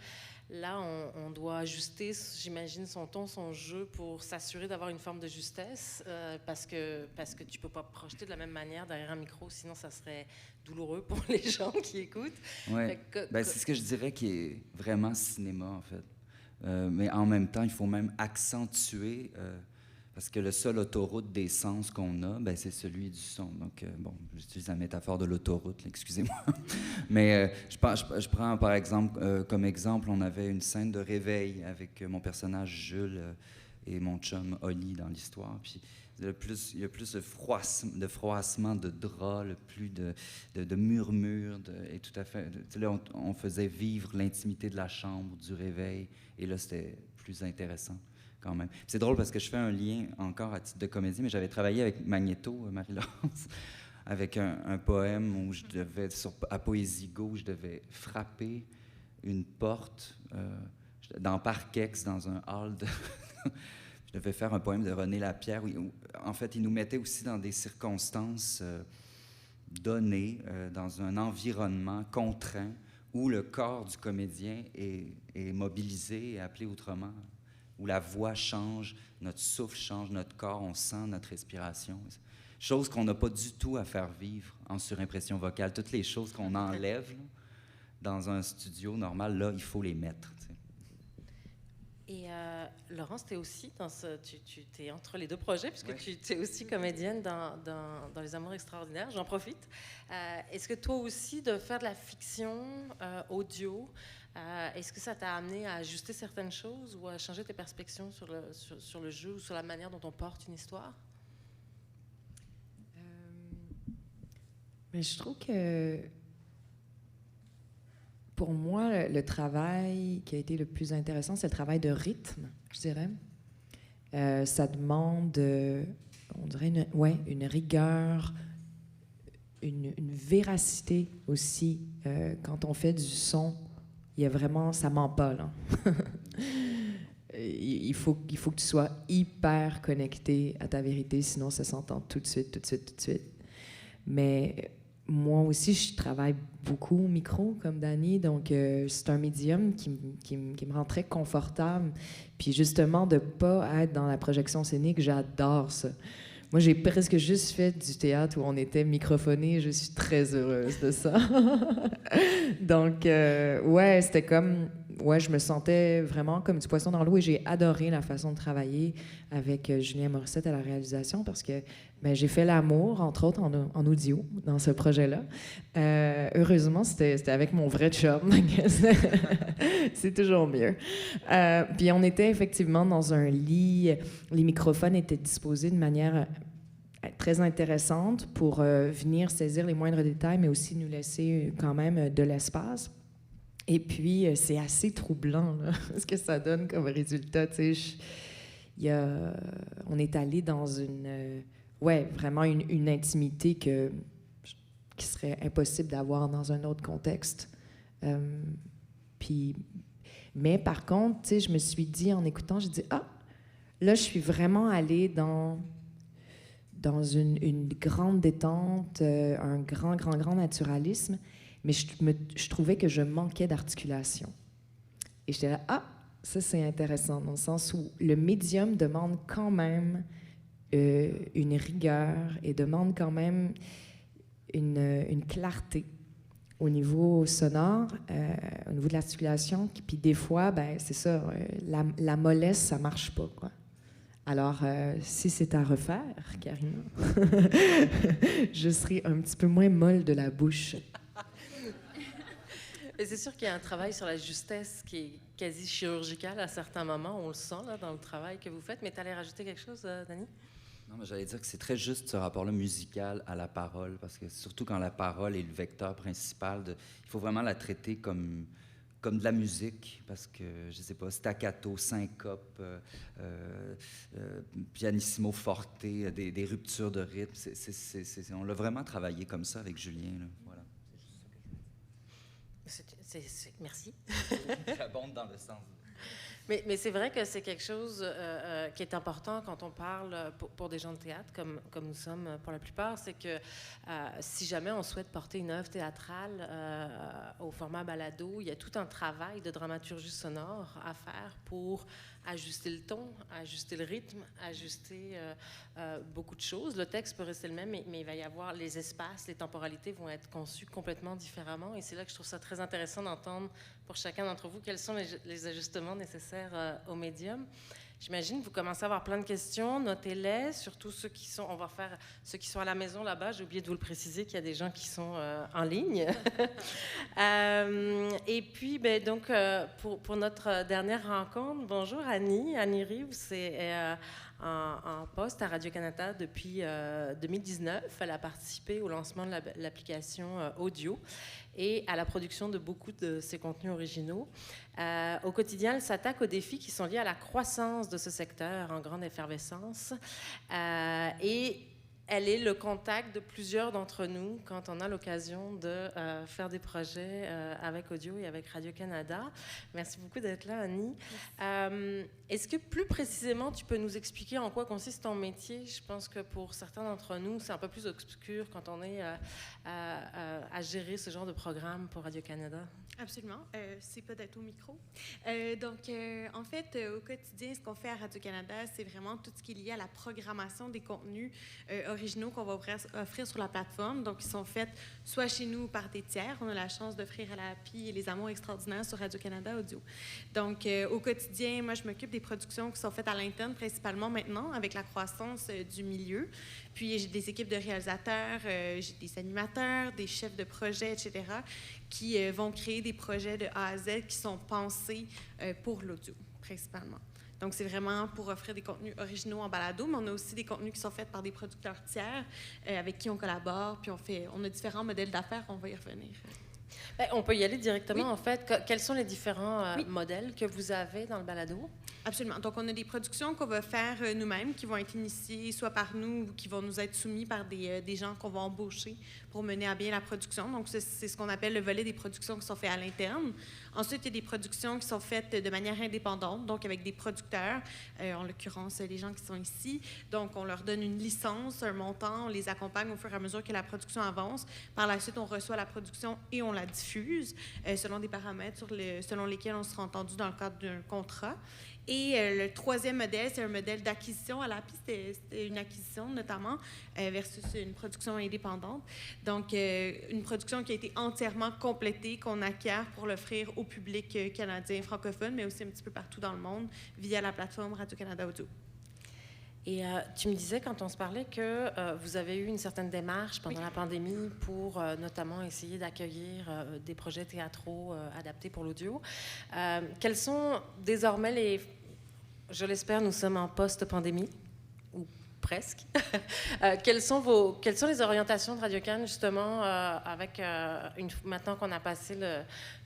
là, on doit ajuster, j'imagine, son ton, son jeu pour s'assurer d'avoir une forme de justesse, parce que tu peux pas projeter de la même manière derrière un micro, sinon ça serait douloureux pour les gens qui écoutent. Oui, c'est ce que je dirais qui est vraiment cinéma, en fait. Mais en même temps, il faut même accentuer... parce que le seul autoroute des sens qu'on a, ben, c'est celui du son. Donc, bon, j'utilise la métaphore de l'autoroute, là, excusez-moi. Mais je prends, par exemple, comme exemple, on avait une scène de réveil avec mon personnage Jules et mon chum Oli dans l'histoire. Puis, il y a plus de froissement de draps, plus de murmures. Et tout à fait... Là, on faisait vivre l'intimité de la chambre, du réveil. Et là, c'était plus intéressant. Quand même. C'est drôle parce que je fais un lien encore à titre de comédie, mais j'avais travaillé avec Magnéto, Marie-Laurence, avec un poème où je devais, à Poésie-Go, je devais frapper une porte dans Parkex, dans un hall de... Je devais faire un poème de René Lapierre où, en fait, il nous mettait aussi dans des circonstances données, dans un environnement contraint où le corps du comédien est mobilisé et appelé autrement, où la voix change, notre souffle change, notre corps, on sent notre respiration. Chose qu'on n'a pas du tout à faire vivre en surimpression vocale. Toutes les choses qu'on enlève là, dans un studio normal, là, il faut les mettre. T'sais. Et Laurence, tu es aussi dans tu es entre les deux projets, puisque tu es aussi comédienne dans Les Amours extraordinaires. J'en profite. Est-ce que toi aussi, de faire de la fiction audio, est-ce que ça t'a amené à ajuster certaines choses ou à changer tes perspectives sur le jeu ou sur la manière dont on porte une histoire? Mais je trouve que pour moi, le travail qui a été le plus intéressant, c'est le travail de rythme, je dirais. Ça demande, on dirait, une rigueur, une véracité aussi. Quand on fait du son, il y a vraiment, ça ment pas, là. il faut que tu sois hyper connecté à ta vérité, sinon ça s'entend tout de suite. Mais moi aussi, je travaille beaucoup au micro, comme Dani, donc c'est un médium qui me rend très confortable. Puis justement, de ne pas être dans la projection scénique, j'adore ça. Moi, j'ai presque juste fait du théâtre où on était microphoné. Je suis très heureuse de ça. Donc, ouais, c'était comme... Ouais, je me sentais vraiment comme du poisson dans l'eau et j'ai adoré la façon de travailler avec Julien Morissette à la réalisation parce que ben, j'ai fait l'amour, entre autres, en audio dans ce projet-là. Heureusement, c'était avec mon vrai chum. C'est toujours mieux. Puis on était effectivement dans un lit. Les microphones étaient disposés de manière très intéressante pour venir saisir les moindres détails, mais aussi nous laisser quand même de l'espace. Et puis, c'est assez troublant, là, ce que ça donne comme résultat. On est allé dans vraiment une intimité qui serait impossible d'avoir dans un autre contexte. Mais par contre, je me suis dit, en écoutant, j'ai dit, là, je suis vraiment allée dans une grande détente, un grand naturalisme. Mais je trouvais que je manquais d'articulation. Et j'étais là, ça c'est intéressant, dans le sens où le médium demande quand même une rigueur et demande quand même une clarté au niveau sonore, au niveau de l'articulation. Puis des fois, ben, c'est ça, la mollesse, ça marche pas, quoi. Alors, si c'est à refaire, Karina, je serai un petit peu moins molle de la bouche. Et c'est sûr qu'il y a un travail sur la justesse qui est quasi chirurgical à certains moments. On le sent là, dans le travail que vous faites. Mais tu allais rajouter quelque chose, Dani? Non, mais j'allais dire que c'est très juste ce rapport-là musical à la parole, parce que surtout quand la parole est le vecteur principal, il faut vraiment la traiter comme de la musique, parce que, je sais pas, staccato, syncope, pianissimo forte, des ruptures de rythme. On l'a vraiment travaillé comme ça avec Julien, là. Voilà. Merci. J'abonde dans le sens. Mais c'est vrai que c'est quelque chose qui est important quand on parle pour des gens de théâtre, comme nous sommes pour la plupart, c'est que si jamais on souhaite porter une œuvre théâtrale au format balado, il y a tout un travail de dramaturgie sonore à faire pour ajuster le ton, ajuster le rythme, ajuster beaucoup de choses. Le texte peut rester le même, mais il va y avoir les espaces, les temporalités vont être conçus complètement différemment. Et c'est là que je trouve ça très intéressant d'entendre pour chacun d'entre vous quels sont les ajustements nécessaires au médium. J'imagine que vous commencez à avoir plein de questions, notez-les, surtout ceux qui sont, on va faire ceux qui sont à la maison là-bas. J'ai oublié de vous le préciser qu'il y a des gens qui sont en ligne. Et puis, ben, donc, pour notre dernière rencontre, bonjour Annie. Annie Rive, c'est en poste à Radio-Canada depuis 2019. Elle a participé au lancement de l'application audio et à la production de beaucoup de ses contenus originaux. Au quotidien, elle s'attaque aux défis qui sont liés à la croissance de ce secteur en grande effervescence. Et elle est le contact de plusieurs d'entre nous quand on a l'occasion de faire des projets avec Audio et avec Radio-Canada. Merci beaucoup d'être là, Annie. Est-ce que plus précisément, tu peux nous expliquer en quoi consiste ton métier? Je pense que pour certains d'entre nous, c'est un peu plus obscur quand on est à gérer ce genre de programme pour Radio-Canada. Absolument. C'est pas d'être au micro. En fait, au quotidien, ce qu'on fait à Radio-Canada, c'est vraiment tout ce qui est lié à la programmation des contenus originaux qu'on va offrir sur la plateforme. Donc, ils sont faits soit chez nous ou par des tiers. On a la chance d'offrir à la API et les Amours extraordinaires sur Radio-Canada Audio. Donc, au quotidien, moi, je m'occupe des productions qui sont faites à l'interne, principalement maintenant, avec la croissance du milieu. Puis, j'ai des équipes de réalisateurs, j'ai des animateurs, des chefs de projet, etc., qui vont créer des projets de A à Z qui sont pensés pour l'audio, principalement. Donc, c'est vraiment pour offrir des contenus originaux en balado, mais on a aussi des contenus qui sont faits par des producteurs tiers avec qui on collabore, puis on a différents modèles d'affaires, on va y revenir. Bien, on peut y aller directement, en fait. Quels sont les différents modèles que vous avez dans le balado? Absolument. Donc, on a des productions qu'on va faire nous-mêmes, qui vont être initiées soit par nous ou qui vont nous être soumis par des gens qu'on va embaucher pour mener à bien la production. Donc, c'est ce qu'on appelle le volet des productions qui sont faites à l'interne. Ensuite, il y a des productions qui sont faites de manière indépendante, donc avec des producteurs, en l'occurrence les gens qui sont ici. Donc, on leur donne une licence, un montant, on les accompagne au fur et à mesure que la production avance. Par la suite, on reçoit la production et on la diffuse selon des paramètres selon lesquels on sera entendu dans le cadre d'un contrat. Et le troisième modèle, c'est un modèle d'acquisition. À l'API, c'était une acquisition notamment versus une production indépendante. Donc, une production qui a été entièrement complétée, qu'on acquiert pour l'offrir au public canadien francophone, mais aussi un petit peu partout dans le monde via la plateforme Radio-Canada Audio. Et tu me disais, quand on se parlait, que vous avez eu une certaine démarche pendant la pandémie pour notamment essayer d'accueillir des projets théâtraux adaptés pour l'audio. Quels sont désormais je l'espère, nous sommes en post-pandémie, ou presque. Quelles sont les orientations de Radio-Can, justement, maintenant qu'on a passé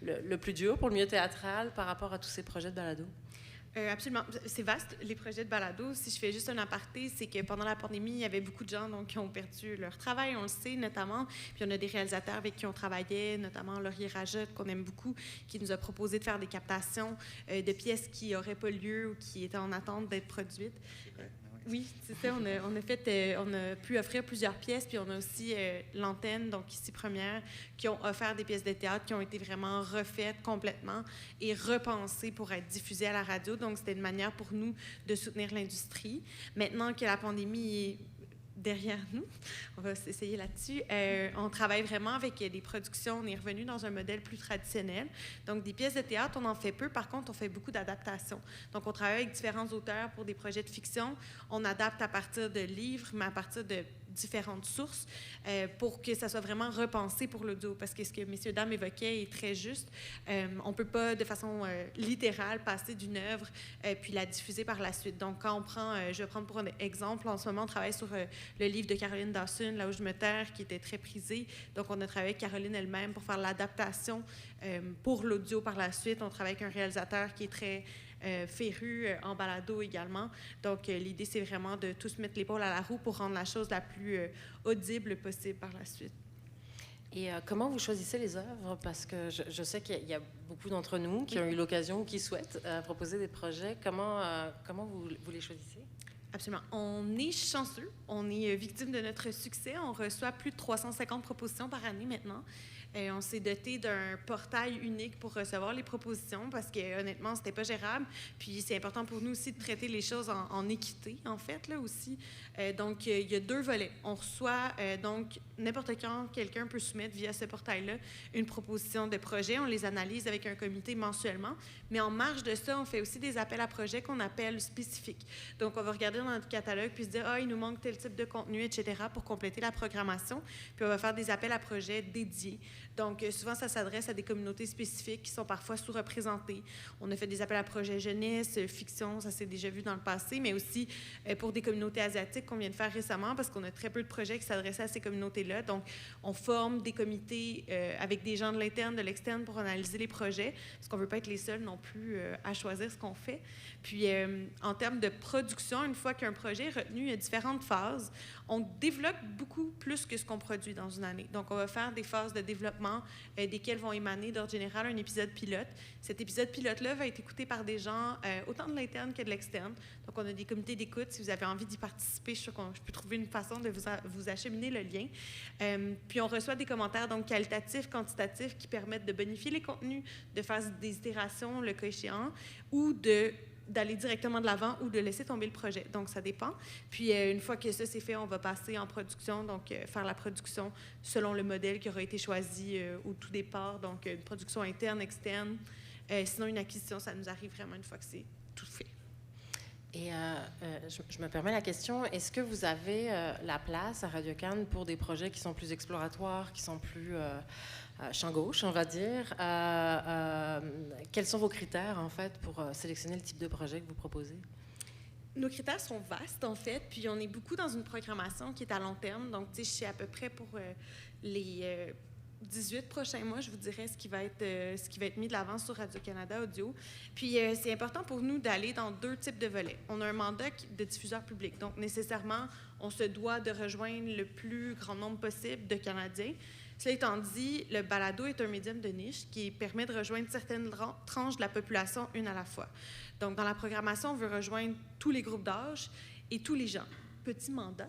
le plus dur pour le milieu théâtral par rapport à tous ces projets de balado? Absolument. C'est vaste, les projets de balado. Si je fais juste un aparté, c'est que pendant la pandémie, il y avait beaucoup de gens qui ont perdu leur travail, on le sait notamment. Puis on a des réalisateurs avec qui on travaillait, notamment Laurier Rajotte, qu'on aime beaucoup, qui nous a proposé de faire des captations de pièces qui n'auraient pas lieu ou qui étaient en attente d'être produites. Oui, c'est ça. On a pu offrir plusieurs pièces, puis on a aussi l'antenne, donc ici Première, qui ont offert des pièces de théâtre qui ont été vraiment refaites complètement et repensées pour être diffusées à la radio. Donc, c'était une manière pour nous de soutenir l'industrie. Maintenant que la pandémie est derrière nous, on va s'essayer là-dessus. On travaille vraiment avec des productions. On est revenu dans un modèle plus traditionnel. Donc, des pièces de théâtre, on en fait peu. Par contre, on fait beaucoup d'adaptations. Donc, on travaille avec différents auteurs pour des projets de fiction. On adapte à partir de livres, mais à partir de différentes sources pour que ça soit vraiment repensé pour l'audio. Parce que ce que messieurs, dames évoquaient est très juste. On ne peut pas, de façon littérale, passer d'une œuvre puis la diffuser par la suite. Donc, quand on prend, je vais prendre pour un exemple, en ce moment, on travaille sur le livre de Caroline Dawson, Là où je me terre, qui était très prisé. Donc, on a travaillé avec Caroline elle-même pour faire l'adaptation pour l'audio par la suite. On travaille avec un réalisateur qui est très féru en balado également. Donc, l'idée, c'est vraiment de tous mettre l'épaule à la roue pour rendre la chose la plus audible possible par la suite. Et comment vous choisissez les œuvres? Parce que je sais qu'il y a beaucoup d'entre nous qui ont eu l'occasion, qui souhaitent proposer des projets. Comment vous les choisissez? Absolument. On est chanceux. On est victime de notre succès. On reçoit plus de 350 propositions par année maintenant. On s'est doté d'un portail unique pour recevoir les propositions parce que honnêtement, c'était pas gérable. Puis c'est important pour nous aussi de traiter les choses en équité, en fait, là aussi. Donc, il y a 2 volets. On reçoit donc n'importe quand quelqu'un peut soumettre via ce portail-là une proposition de projet. On les analyse avec un comité mensuellement. Mais en marge de ça, on fait aussi des appels à projets qu'on appelle spécifiques. Donc, on va regarder dans notre catalogue puis se dire il nous manque tel type de contenu, etc. pour compléter la programmation. Puis on va faire des appels à projets dédiés. Donc, souvent, ça s'adresse à des communautés spécifiques qui sont parfois sous-représentées. On a fait des appels à projets jeunesse, fiction, ça s'est déjà vu dans le passé, mais aussi pour des communautés asiatiques qu'on vient de faire récemment parce qu'on a très peu de projets qui s'adressaient à ces communautés-là. Donc, on forme des comités avec des gens de l'interne, de l'externe pour analyser les projets parce qu'on ne veut pas être les seuls non plus à choisir ce qu'on fait. Puis, en termes de production, une fois qu'un projet est retenu, il y a différentes phases. On développe beaucoup plus que ce qu'on produit dans une année. Donc, on va faire des phases de développement desquelles vont émaner d'ordre général un épisode pilote. Cet épisode pilote-là va être écouté par des gens autant de l'interne que de l'externe. Donc, on a des comités d'écoute. Si vous avez envie d'y participer, je suis sûre que je peux trouver une façon de vous acheminer le lien. Puis, on reçoit des commentaires donc qualitatifs, quantitatifs qui permettent de bonifier les contenus, de faire des itérations le cas échéant ou d'aller directement de l'avant ou de laisser tomber le projet. Donc, ça dépend. Puis, une fois que ça, c'est fait, on va passer en production, donc faire la production selon le modèle qui aura été choisi au tout départ, donc une production interne, externe. Sinon, une acquisition, ça nous arrive vraiment une fois que c'est tout fait. Et je me permets la question, est-ce que vous avez la place à Radio-Can pour des projets qui sont plus exploratoires, qui sont plus champ gauche, on va dire? Quels sont vos critères, en fait, pour sélectionner le type de projet que vous proposez? Nos critères sont vastes, en fait, puis on est beaucoup dans une programmation qui est à long terme. Donc, tu sais, je sais à peu près pour les 18 prochains mois, je vous dirais ce qui va être mis de l'avant sur Radio-Canada Audio. Puis, c'est important pour nous d'aller dans 2 types de volets. On a un mandat de diffuseur public. Donc, nécessairement, on se doit de rejoindre le plus grand nombre possible de Canadiens. Cela étant dit, le balado est un médium de niche qui permet de rejoindre certaines tranches de la population une à la fois. Donc, dans la programmation, on veut rejoindre tous les groupes d'âge et tous les gens. Petit mandat.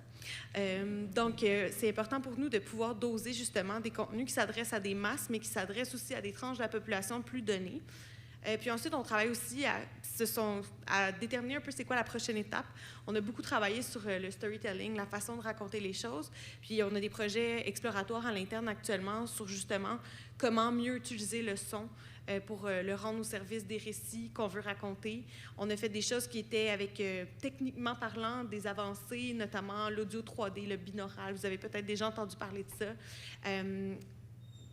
Donc, c'est important pour nous de pouvoir doser justement des contenus qui s'adressent à des masses, mais qui s'adressent aussi à des tranches de la population plus données. Puis ensuite, on travaille aussi à déterminer un peu c'est quoi la prochaine étape. On a beaucoup travaillé sur le storytelling, la façon de raconter les choses. Puis on a des projets exploratoires à l'interne actuellement sur justement comment mieux utiliser le son pour le rendre au service des récits qu'on veut raconter. On a fait des choses qui étaient avec, techniquement parlant, des avancées, notamment l'audio 3D, le binaural. Vous avez peut-être déjà entendu parler de ça.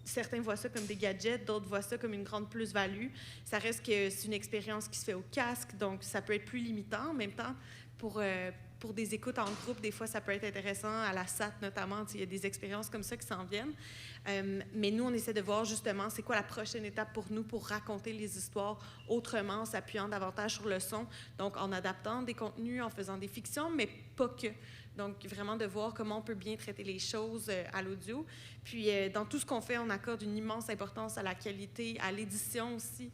Certains voient ça comme des gadgets, d'autres voient ça comme une grande plus-value. Ça reste que c'est une expérience qui se fait au casque, donc ça peut être plus limitant. En même temps, pour des écoutes en groupe, des fois, ça peut être intéressant, à la SAT notamment, il y a des expériences comme ça qui s'en viennent. Mais nous, on essaie de voir justement c'est quoi la prochaine étape pour nous pour raconter les histoires autrement, en s'appuyant davantage sur le son, donc en adaptant des contenus, en faisant des fictions, mais pas que. Donc, vraiment de voir comment on peut bien traiter les choses à l'audio. Puis, dans tout ce qu'on fait, on accorde une immense importance à la qualité, à l'édition aussi,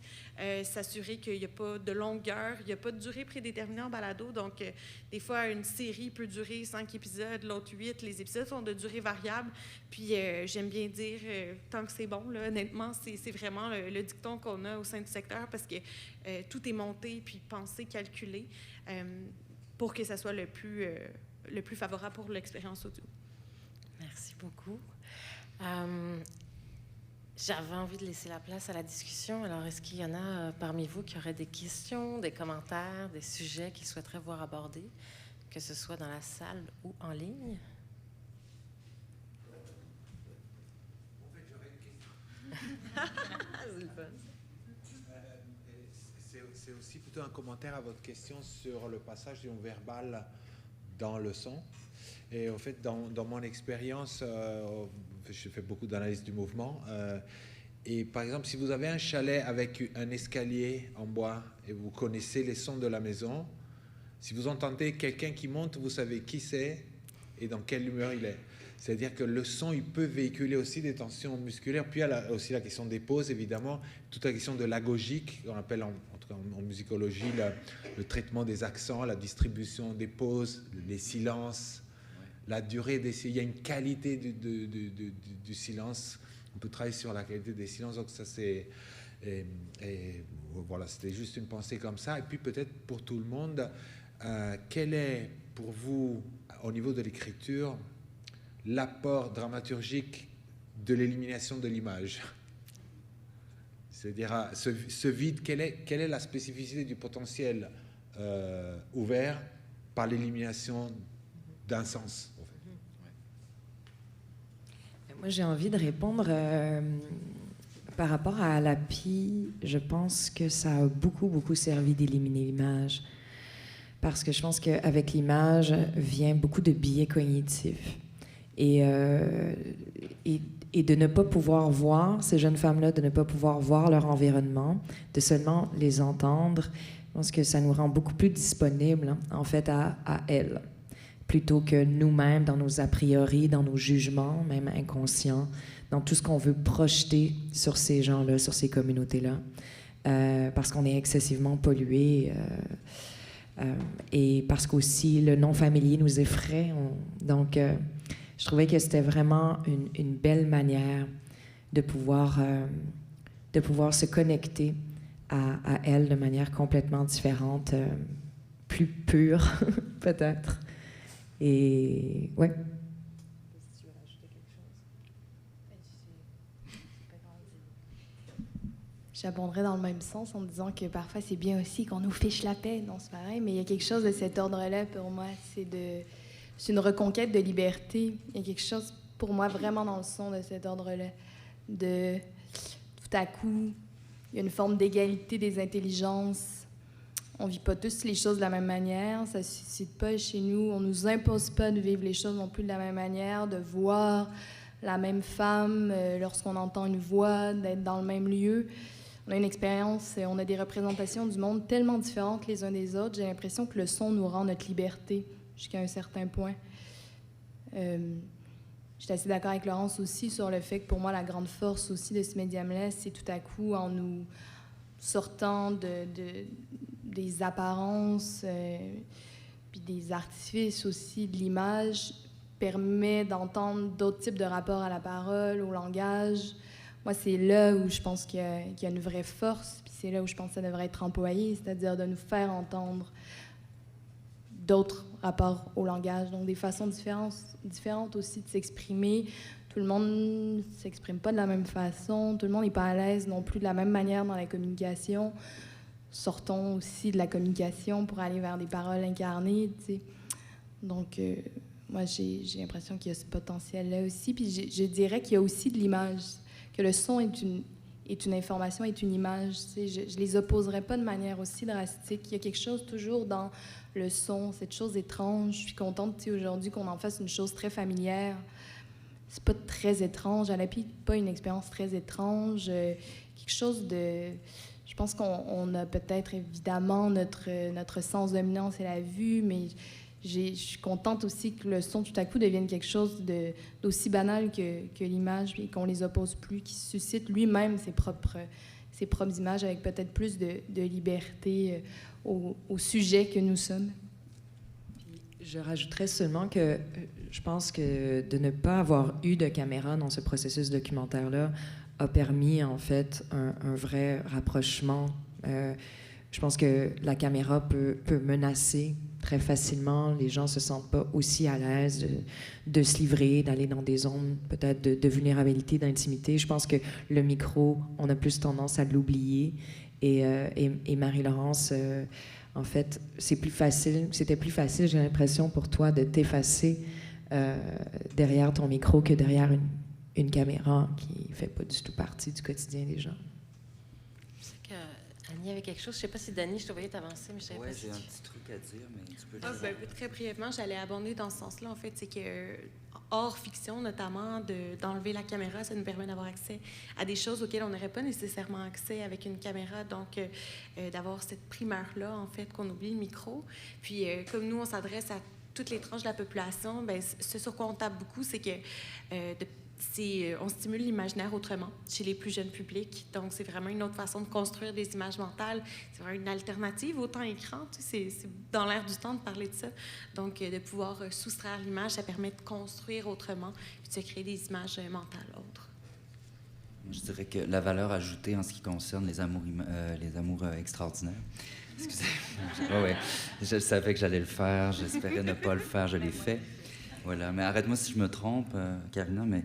s'assurer qu'il n'y a pas de longueur, il n'y a pas de durée prédéterminée en balado. Donc, des fois, une série peut durer 5 épisodes, l'autre 8. Les épisodes sont de durée variable. Puis, j'aime bien dire, tant que c'est bon, là, honnêtement, c'est vraiment le dicton qu'on a au sein du secteur parce que tout est monté, puis pensé, calculé pour que ça soit le plus favorable pour l'expérience audio. Merci beaucoup. J'avais envie de laisser la place à la discussion. Alors, est-ce qu'il y en a parmi vous qui auraient des questions, des commentaires, des sujets qu'ils souhaiteraient voir abordés, que ce soit dans la salle ou en ligne? En fait, j'aurais une question. C'est aussi plutôt un commentaire à votre question sur le passage du non-verbal dans le son. Et en fait, dans mon expérience, je fais beaucoup d'analyse du mouvement. Et par exemple, si vous avez un chalet avec un escalier en bois et vous connaissez les sons de la maison, si vous entendez quelqu'un qui monte, vous savez qui c'est et dans quelle humeur il est. C'est-à-dire que le son, il peut véhiculer aussi des tensions musculaires. Puis il y a aussi la question des pauses, évidemment, toute la question de l'agogique, qu'on appelle en tout cas en musicologie le traitement des accents, la distribution des pauses, les silences, la durée des silences. Il y a une qualité du silence. On peut travailler sur la qualité des silences. Donc ça, c'est... Et voilà, c'était juste une pensée comme ça. Et puis peut-être pour tout le monde, quel est pour vous, au niveau de l'écriture, l'apport dramaturgique de l'élimination de l'image? C'est-à-dire ce vide, quelle est la spécificité du potentiel ouvert par l'élimination d'un sens? Moi, j'ai envie de répondre par rapport à Alapi. Je pense que ça a beaucoup, beaucoup servi d'éliminer l'image. Parce que je pense qu'avec l'image vient beaucoup de biais cognitifs. Et de ne pas pouvoir voir ces jeunes femmes-là, de ne pas pouvoir voir leur environnement, de seulement les entendre, je pense que ça nous rend beaucoup plus disponibles, en fait, à elles, plutôt que nous-mêmes, dans nos a priori, dans nos jugements, même inconscients, dans tout ce qu'on veut projeter sur ces gens-là, sur ces communautés-là, parce qu'on est excessivement pollué, et parce qu'aussi le non familier nous effraie. Donc, je trouvais que c'était vraiment une belle manière de pouvoir se connecter à elle de manière complètement différente, plus pure, peut-être. Et ouais. J'abonderais dans le même sens en disant que parfois c'est bien aussi qu'on nous fiche la paix, non, c'est pareil, mais il y a quelque chose de cet ordre-là pour moi, c'est une reconquête de liberté. Il y a quelque chose pour moi vraiment dans le son de cet ordre-là, de tout à coup, il y a une forme d'égalité des intelligences. On vit pas tous les choses de la même manière, ça ne se suscite pas chez nous, on nous impose pas de vivre les choses non plus de la même manière, de voir la même femme lorsqu'on entend une voix, d'être dans le même lieu. On a une expérience, on a des représentations du monde tellement différentes les uns des autres. J'ai l'impression que le son nous rend notre liberté jusqu'à un certain point. Je suis assez d'accord avec Laurence aussi sur le fait que pour moi, la grande force aussi de ce médium-là, c'est tout à coup en nous sortant des apparences, puis des artifices aussi de l'image, permet d'entendre d'autres types de rapports à la parole, au langage. Moi, c'est là où je pense qu'il y a une vraie force, puis c'est là où je pense que ça devrait être employé, c'est-à-dire de nous faire entendre d'autres rapports au langage, donc des façons différentes aussi de s'exprimer. Tout le monde ne s'exprime pas de la même façon, tout le monde n'est pas à l'aise non plus de la même manière dans la communication. Sortons aussi de la communication pour aller vers des paroles incarnées, tu sais. Donc, moi, j'ai l'impression qu'il y a ce potentiel-là aussi, puis je dirais qu'il y a aussi de l'image, que le son est une information, est une image. Tu sais, je les opposerais pas de manière aussi drastique. Il y a quelque chose toujours dans le son, cette chose étrange. Je suis contente, tu sais, aujourd'hui qu'on en fasse une chose très familière. C'est pas très étrange. À la Pi, pas une expérience très étrange. Quelque chose de... Je pense qu'on a peut-être évidemment notre sens dominant, c'est la vue, mais je suis contente aussi que le son, tout à coup, devienne quelque chose d'aussi banal que l'image, et qu'on les oppose plus, qui suscite lui-même ses propres images avec peut-être plus de liberté au sujet que nous sommes. Je rajouterais seulement que je pense que de ne pas avoir eu de caméra dans ce processus documentaire-là a permis, en fait, un vrai rapprochement. Je pense que la caméra peut menacer très facilement. Les gens ne se sentent pas aussi à l'aise de se livrer, d'aller dans des zones peut-être de vulnérabilité, d'intimité. Je pense que le micro, on a plus tendance à l'oublier. Et Marie-Laurence, en fait, c'était plus facile, j'ai l'impression, pour toi de t'effacer derrière ton micro que derrière une caméra qui ne fait pas du tout partie du quotidien des gens. Annie avait quelque chose. Je ne sais pas si Dani, je te voyais t'avancer, mais je savais pas si j'ai un petit truc à dire, mais tu peux le dire. Très brièvement, j'allais abonder dans ce sens-là. En fait, c'est que hors fiction, notamment, d'enlever la caméra, ça nous permet d'avoir accès à des choses auxquelles on n'aurait pas nécessairement accès avec une caméra. Donc, d'avoir cette primeur-là, en fait, qu'on oublie le micro. Puis, comme nous, on s'adresse à toutes les tranches de la population, ben, ce sur quoi on tape beaucoup, c'est que on stimule l'imaginaire autrement chez les plus jeunes publics. Donc, c'est vraiment une autre façon de construire des images mentales. C'est vraiment une alternative au temps écran. Tu sais, c'est dans l'air du temps de parler de ça. Donc, de pouvoir soustraire l'image, ça permet de construire autrement et de se créer des images mentales autres. Je dirais que la valeur ajoutée en ce qui concerne les amours extraordinaires. Excusez. Ouais. Je savais que j'allais le faire. J'espérais ne pas le faire. Je l'ai fait. Voilà. Mais arrête-moi si je me trompe, Karina, mais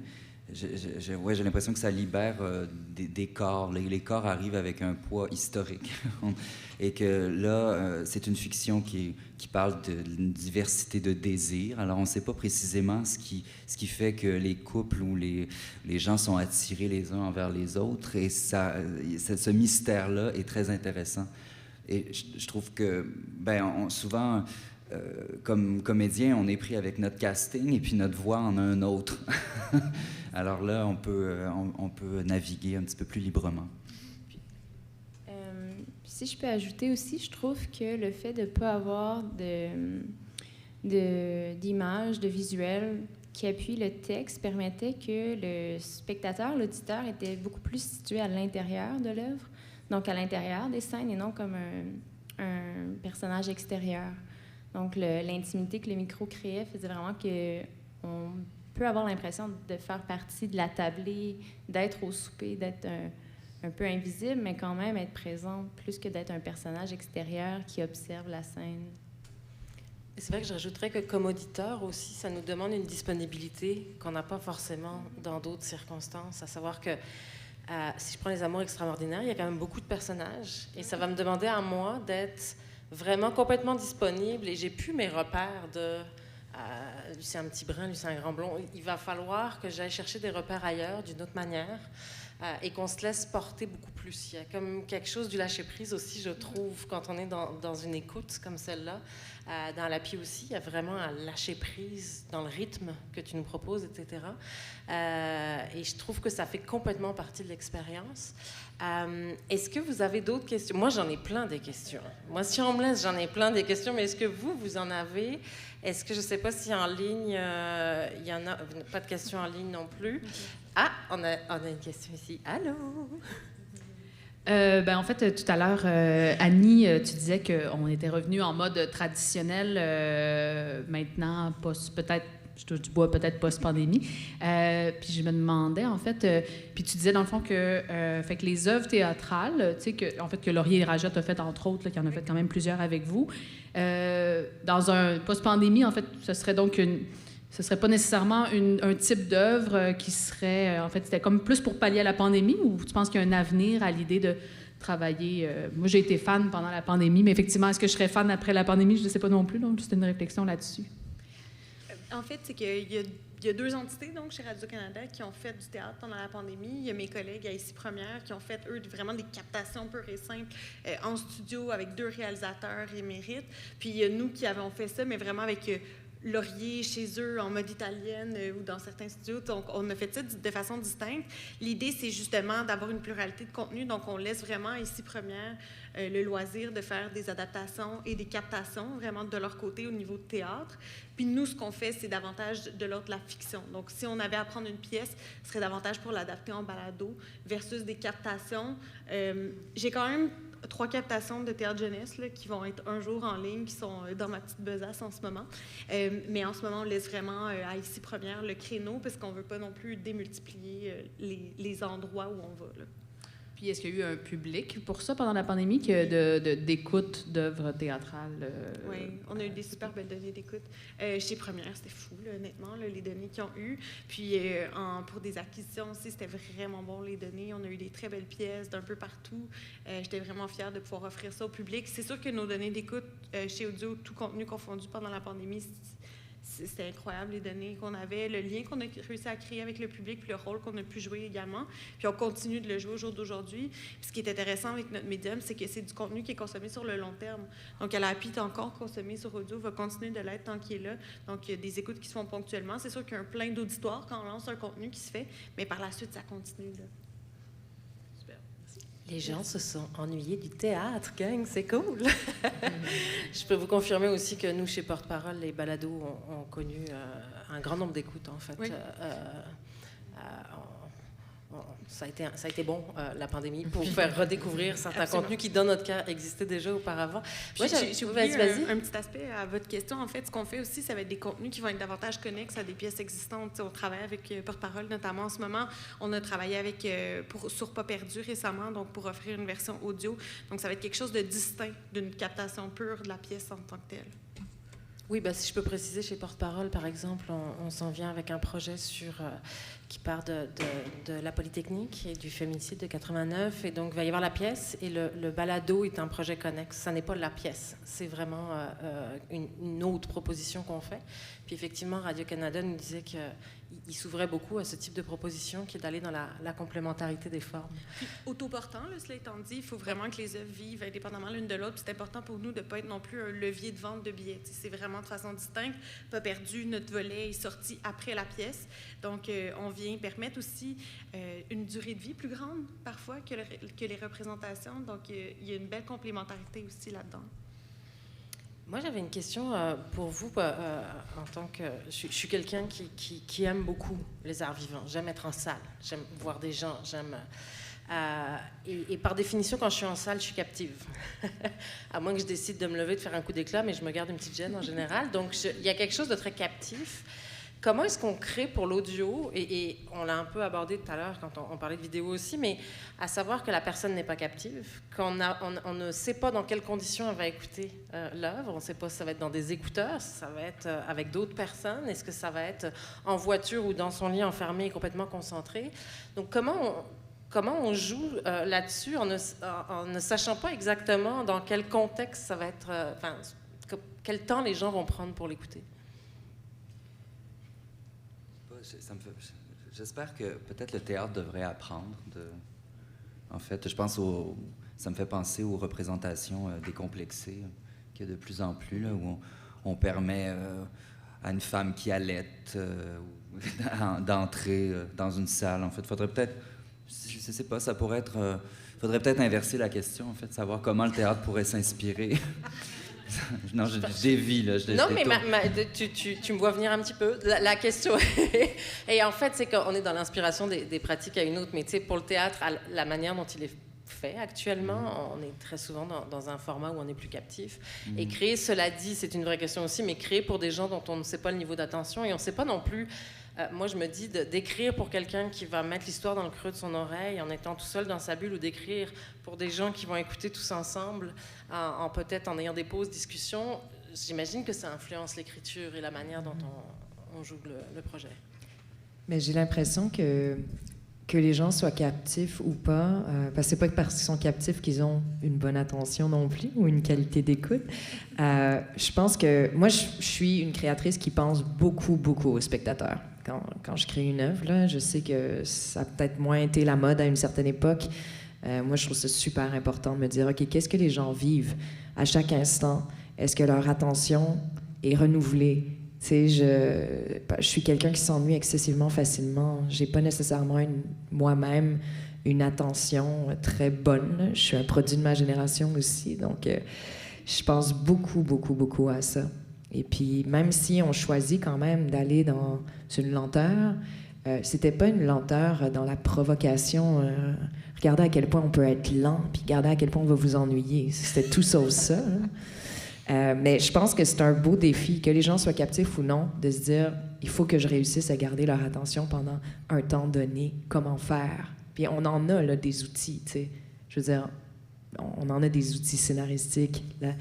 j'ai l'impression que ça libère des corps. Les corps arrivent avec un poids historique. Et que là, c'est une fiction qui parle d'une diversité de désirs. Alors, on ne sait pas précisément ce qui fait que les couples ou les gens sont attirés les uns envers les autres. Et ce mystère-là est très intéressant. Et je trouve que, souvent, comme comédien, on est pris avec notre casting et puis notre voix en a un autre. Alors là, on peut naviguer un petit peu plus librement. Si je peux ajouter aussi, je trouve que le fait de ne pas avoir d'images, de visuels qui appuient le texte permettait que le spectateur, l'auditeur, était beaucoup plus situé à l'intérieur de l'œuvre, donc à l'intérieur des scènes et non comme un personnage extérieur. Donc l'intimité que le micro créait faisait vraiment qu'on peut avoir l'impression de faire partie de la tablée, d'être au souper, d'être un peu invisible, mais quand même être présent plus que d'être un personnage extérieur qui observe la scène. C'est vrai que je rajouterais que comme auditeur aussi, ça nous demande une disponibilité qu'on n'a pas forcément dans d'autres circonstances, à savoir que si je prends Les Amours extraordinaires, il y a quand même beaucoup de personnages et ça va me demander à moi d'être vraiment complètement disponible et j'ai plus mes repères de lui c'est un petit brun, lui c'est un grand blond. Il va falloir que j'aille chercher des repères ailleurs d'une autre manière. Et qu'on se laisse porter beaucoup plus. Il y a comme quelque chose du lâcher-prise aussi, je trouve, quand on est dans une écoute comme celle-là. Dans l'API aussi, il y a vraiment un lâcher-prise dans le rythme que tu nous proposes, etc. Et je trouve que ça fait complètement partie de l'expérience. Est-ce que vous avez d'autres questions? Moi, j'en ai plein des questions. Moi, si on me laisse, j'en ai plein des questions, mais est-ce que vous en avez? Est-ce que je ne sais pas si en ligne, il y en a... Pas de questions en ligne non plus. Ah, on a une question ici. Allô? En fait, tout à l'heure, Annie, tu disais qu'on était revenu en mode traditionnel, maintenant, peut-être, je touche du bois, peut-être post-pandémie. Puis je me demandais, en fait, puis tu disais dans le fond que les œuvres théâtrales, tu sais, que Laurier Rajotte a fait, entre autres, qui en a fait quand même plusieurs avec vous, dans un post-pandémie, en fait, ce serait pas nécessairement un type d'œuvre qui serait... en fait, c'était comme plus pour pallier à la pandémie ou tu penses qu'il y a un avenir à l'idée de travailler... moi, j'ai été fan pendant la pandémie, mais effectivement, est-ce que je serais fan après la pandémie? Je ne sais pas non plus, donc c'était une réflexion là-dessus. En fait, c'est qu'il y a deux entités donc, chez Radio-Canada qui ont fait du théâtre pendant la pandémie. Il y a mes collègues à Ici Première qui ont fait, eux, vraiment des captations pures et simples en studio avec 2 réalisateurs émérites. Puis il y a nous qui avons fait ça, mais vraiment avec... Laurier chez eux en mode italienne ou dans certains studios. Donc, on a fait ça de façon distincte. L'idée, c'est justement d'avoir une pluralité de contenu. Donc, on laisse vraiment Ici Première le loisir de faire des adaptations et des captations vraiment de leur côté au niveau de théâtre. Puis nous, ce qu'on fait, c'est davantage de l'ordre de la fiction. Donc, si on avait à prendre une pièce, ce serait davantage pour l'adapter en balado versus des captations. J'ai quand même 3 captations de théâtre jeunesse là, qui vont être un jour en ligne, qui sont dans ma petite besace en ce moment. Mais en ce moment, on laisse vraiment à Ici Première le créneau parce qu'on ne veut pas non plus démultiplier les endroits où on va. Là. Puis est-ce qu'il y a eu un public pour ça pendant la pandémie d'écoute d'œuvres théâtrales? Oui, on a eu des super belles données d'écoute. Chez Première, c'était fou, là, honnêtement, là, les données qu'ils ont eues. Puis pour des acquisitions aussi, c'était vraiment bon, les données. On a eu des très belles pièces d'un peu partout. J'étais vraiment fière de pouvoir offrir ça au public. C'est sûr que nos données d'écoute chez Audio, tout contenu confondu pendant la pandémie, c'était incroyable, les données qu'on avait, le lien qu'on a réussi à créer avec le public, puis le rôle qu'on a pu jouer également. Puis on continue de le jouer au jour d'aujourd'hui. Puis ce qui est intéressant avec notre médium, c'est que c'est du contenu qui est consommé sur le long terme. Donc, la API est encore consommée sur audio, va continuer de l'être tant qu'il est là. Donc, il y a des écoutes qui se font ponctuellement. C'est sûr qu'il y a un plein d'auditoires quand on lance un contenu qui se fait, mais par la suite, ça continue. Là. Super. Les gens se sont ennuyés du théâtre, gang, c'est cool. Je peux vous confirmer aussi que nous, chez Porte-Parole, les balados ont connu un grand nombre d'écoutes, en fait. Oui. Ça a été bon, la pandémie, pour vous faire redécouvrir certains contenus qui, dans notre cas, existaient déjà auparavant. Moi, j'ai oublié un petit aspect à votre question. En fait, ce qu'on fait aussi, ça va être des contenus qui vont être davantage connexes à des pièces existantes. T'sais, on travaille avec Porte-Parole, notamment en ce moment. On a travaillé avec sur Pas perdu récemment, donc pour offrir une version audio. Donc, ça va être quelque chose de distinct d'une captation pure de la pièce en tant que telle. Oui, ben, si je peux préciser, chez Porte-Parole, par exemple, on s'en vient avec un projet qui part de la Polytechnique et du féminicide de 89. Et donc, il va y avoir la pièce et le balado est un projet connexe. Ça n'est pas la pièce. C'est vraiment une autre proposition qu'on fait. Puis effectivement, Radio-Canada nous disait qu'il s'ouvrait beaucoup à ce type de proposition qui est d'aller dans la complémentarité des formes. Puis, autoportant, là, cela étant dit, il faut vraiment que les œuvres vivent indépendamment l'une de l'autre. C'est important pour nous de ne pas être non plus un levier de vente de billets. C'est vraiment de façon distincte. Pas perdu, notre volet est sorti après la pièce. Donc, on vient permettre aussi une durée de vie plus grande, parfois, que les représentations. Donc, il y a une belle complémentarité aussi là-dedans. Moi, j'avais une question pour vous. En tant que, je suis quelqu'un qui aime beaucoup les arts vivants. J'aime être en salle. J'aime voir des gens. Et par définition, quand je suis en salle, je suis captive. À moins que je décide de me lever, de faire un coup d'éclat, mais je me garde une petite gêne en général. Donc, il y a quelque chose de très captif. Comment est-ce qu'on crée pour l'audio, et on l'a un peu abordé tout à l'heure quand on parlait de vidéo aussi, mais à savoir que la personne n'est pas captive, qu'on ne sait pas dans quelles conditions elle va écouter l'œuvre, on ne sait pas si ça va être dans des écouteurs, si ça va être avec d'autres personnes, est-ce que ça va être en voiture ou dans son lit enfermé et complètement concentré. Donc comment on joue là-dessus en ne sachant pas exactement dans quel contexte ça va être, quel temps les gens vont prendre pour l'écouter? J'espère que peut-être le théâtre devrait apprendre. En fait, je pense ça me fait penser aux représentations décomplexées qu'il y a de plus en plus, là, où on permet à une femme qui allaite d'entrer dans une salle. En fait, faudrait peut-être, je sais pas, ça pourrait être, faudrait peut-être inverser la question, en fait, savoir comment le théâtre pourrait s'inspirer. Non, je dévie, là. Non, mais tu me vois venir un petit peu. La question, et en fait, c'est qu'on est dans l'inspiration des pratiques à une autre, mais tu sais, pour le théâtre, la manière dont il est fait actuellement, on est très souvent dans un format où on est plus captif. Et créer, cela dit, c'est une vraie question aussi, mais créer pour des gens dont on ne sait pas le niveau d'attention, et on ne sait pas non plus... moi, je me dis d'écrire pour quelqu'un qui va mettre l'histoire dans le creux de son oreille en étant tout seul dans sa bulle, ou d'écrire pour des gens qui vont écouter tous ensemble, peut-être en ayant des pauses, discussions. J'imagine que ça influence l'écriture et la manière dont on joue le projet. Mais j'ai l'impression que les gens soient captifs ou pas, parce que c'est pas parce qu'ils sont captifs qu'ils ont une bonne attention non plus ou une qualité d'écoute. Je pense que moi, je suis une créatrice qui pense beaucoup, beaucoup aux spectateurs. Quand je crée une œuvre, là, je sais que ça a peut-être moins été la mode à une certaine époque. Moi, je trouve ça super important de me dire, OK, qu'est-ce que les gens vivent à chaque instant? Est-ce que leur attention est renouvelée? Tu sais, je suis quelqu'un qui s'ennuie excessivement facilement. J'ai pas nécessairement moi-même une attention très bonne. Je suis un produit de ma génération aussi, donc je pense beaucoup, beaucoup, beaucoup à ça. Et puis, même si on choisit quand même d'aller dans une lenteur, c'était pas une lenteur dans la provocation. Regardez à quel point on peut être lent, puis regardez à quel point on va vous ennuyer. C'était tout sauf ça. Mais je pense que c'est un beau défi, que les gens soient captifs ou non, de se dire, il faut que je réussisse à garder leur attention pendant un temps donné. Comment faire? Puis on en a là, des outils, tu sais. Je veux dire, on en a des outils scénaristiques, là.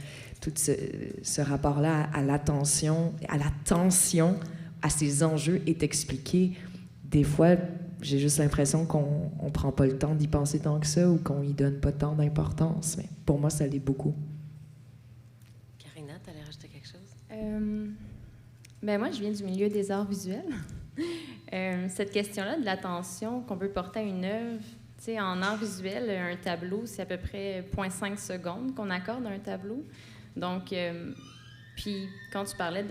Tout ce rapport-là à l'attention, à la tension, à ces enjeux est expliqué. Des fois, j'ai juste l'impression qu'on ne prend pas le temps d'y penser tant que ça ou qu'on y donne pas tant d'importance. Mais pour moi, ça l'est beaucoup. Karina, tu allais rajouter quelque chose? Ben moi, je viens du milieu des arts visuels. Cette question-là de l'attention qu'on peut porter à une œuvre, tu sais, en art visuel, un tableau, c'est à peu près 0,5 secondes qu'on accorde à un tableau. Donc, puis quand tu parlais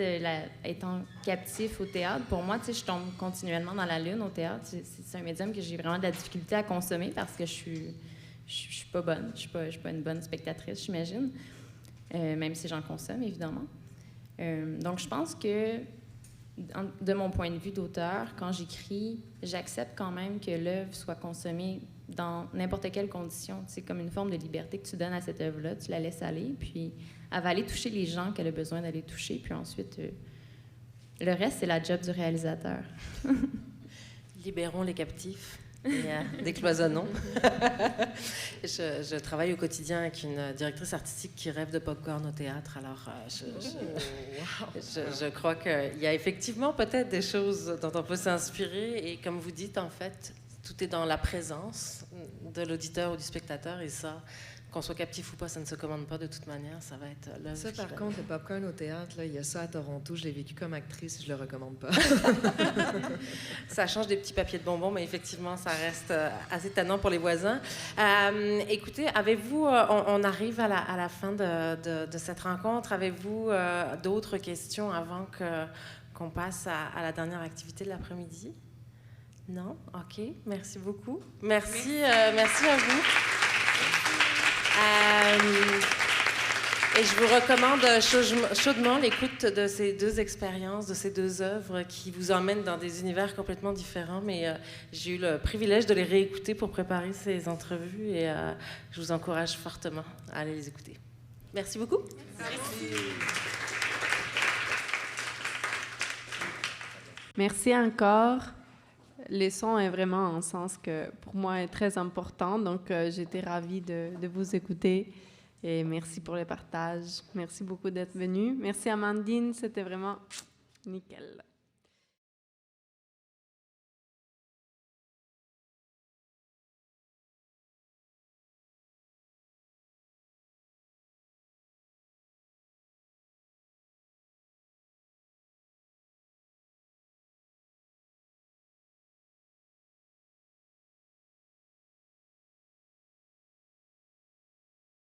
étant captif au théâtre, pour moi, tu sais, je tombe continuellement dans la lune au théâtre. C'est un médium que j'ai vraiment de la difficulté à consommer parce que je je suis pas bonne, je suis pas une bonne spectatrice, j'imagine, même si j'en consomme, évidemment. Donc, je pense que, de mon point de vue d'auteur, quand j'écris, j'accepte quand même que l'œuvre soit consommée dans n'importe quelle condition. C'est comme une forme de liberté que tu donnes à cette œuvre-là, tu la laisses aller, puis elle va aller toucher les gens qu'elle a besoin d'aller toucher, puis ensuite, le reste, c'est la job du réalisateur. Libérons les captifs et décloisonnons. Je travaille au quotidien avec une directrice artistique qui rêve de popcorn au théâtre. Alors, je crois qu'il y a effectivement peut-être des choses dont on peut s'inspirer. Et comme vous dites, en fait, tout est dans la présence de l'auditeur ou du spectateur. Et ça, qu'on soit captif ou pas, ça ne se commande pas de toute manière. Ça va être l'œuvre. Ça, par contre, le popcorn au théâtre, là, il y a ça à Toronto. Je l'ai vécu comme actrice, je le recommande pas. Ça change des petits papiers de bonbons, mais effectivement, ça reste assez tannant pour les voisins. Écoutez, avez-vous, on arrive à la fin de cette rencontre. Avez-vous d'autres questions avant qu'on passe à la dernière activité de l'après-midi? Non? OK. Merci beaucoup. Merci à vous. Et je vous recommande chaudement l'écoute de ces deux expériences, de ces deux œuvres qui vous emmènent dans des univers complètement différents. Mais j'ai eu le privilège de les réécouter pour préparer ces entrevues et je vous encourage fortement à aller les écouter. Merci beaucoup. Merci encore. Le son est vraiment un sens que pour moi est très important. Donc, j'étais ravie de vous écouter. Et merci pour le partage. Merci beaucoup d'être venu. Merci Amandine, c'était vraiment nickel.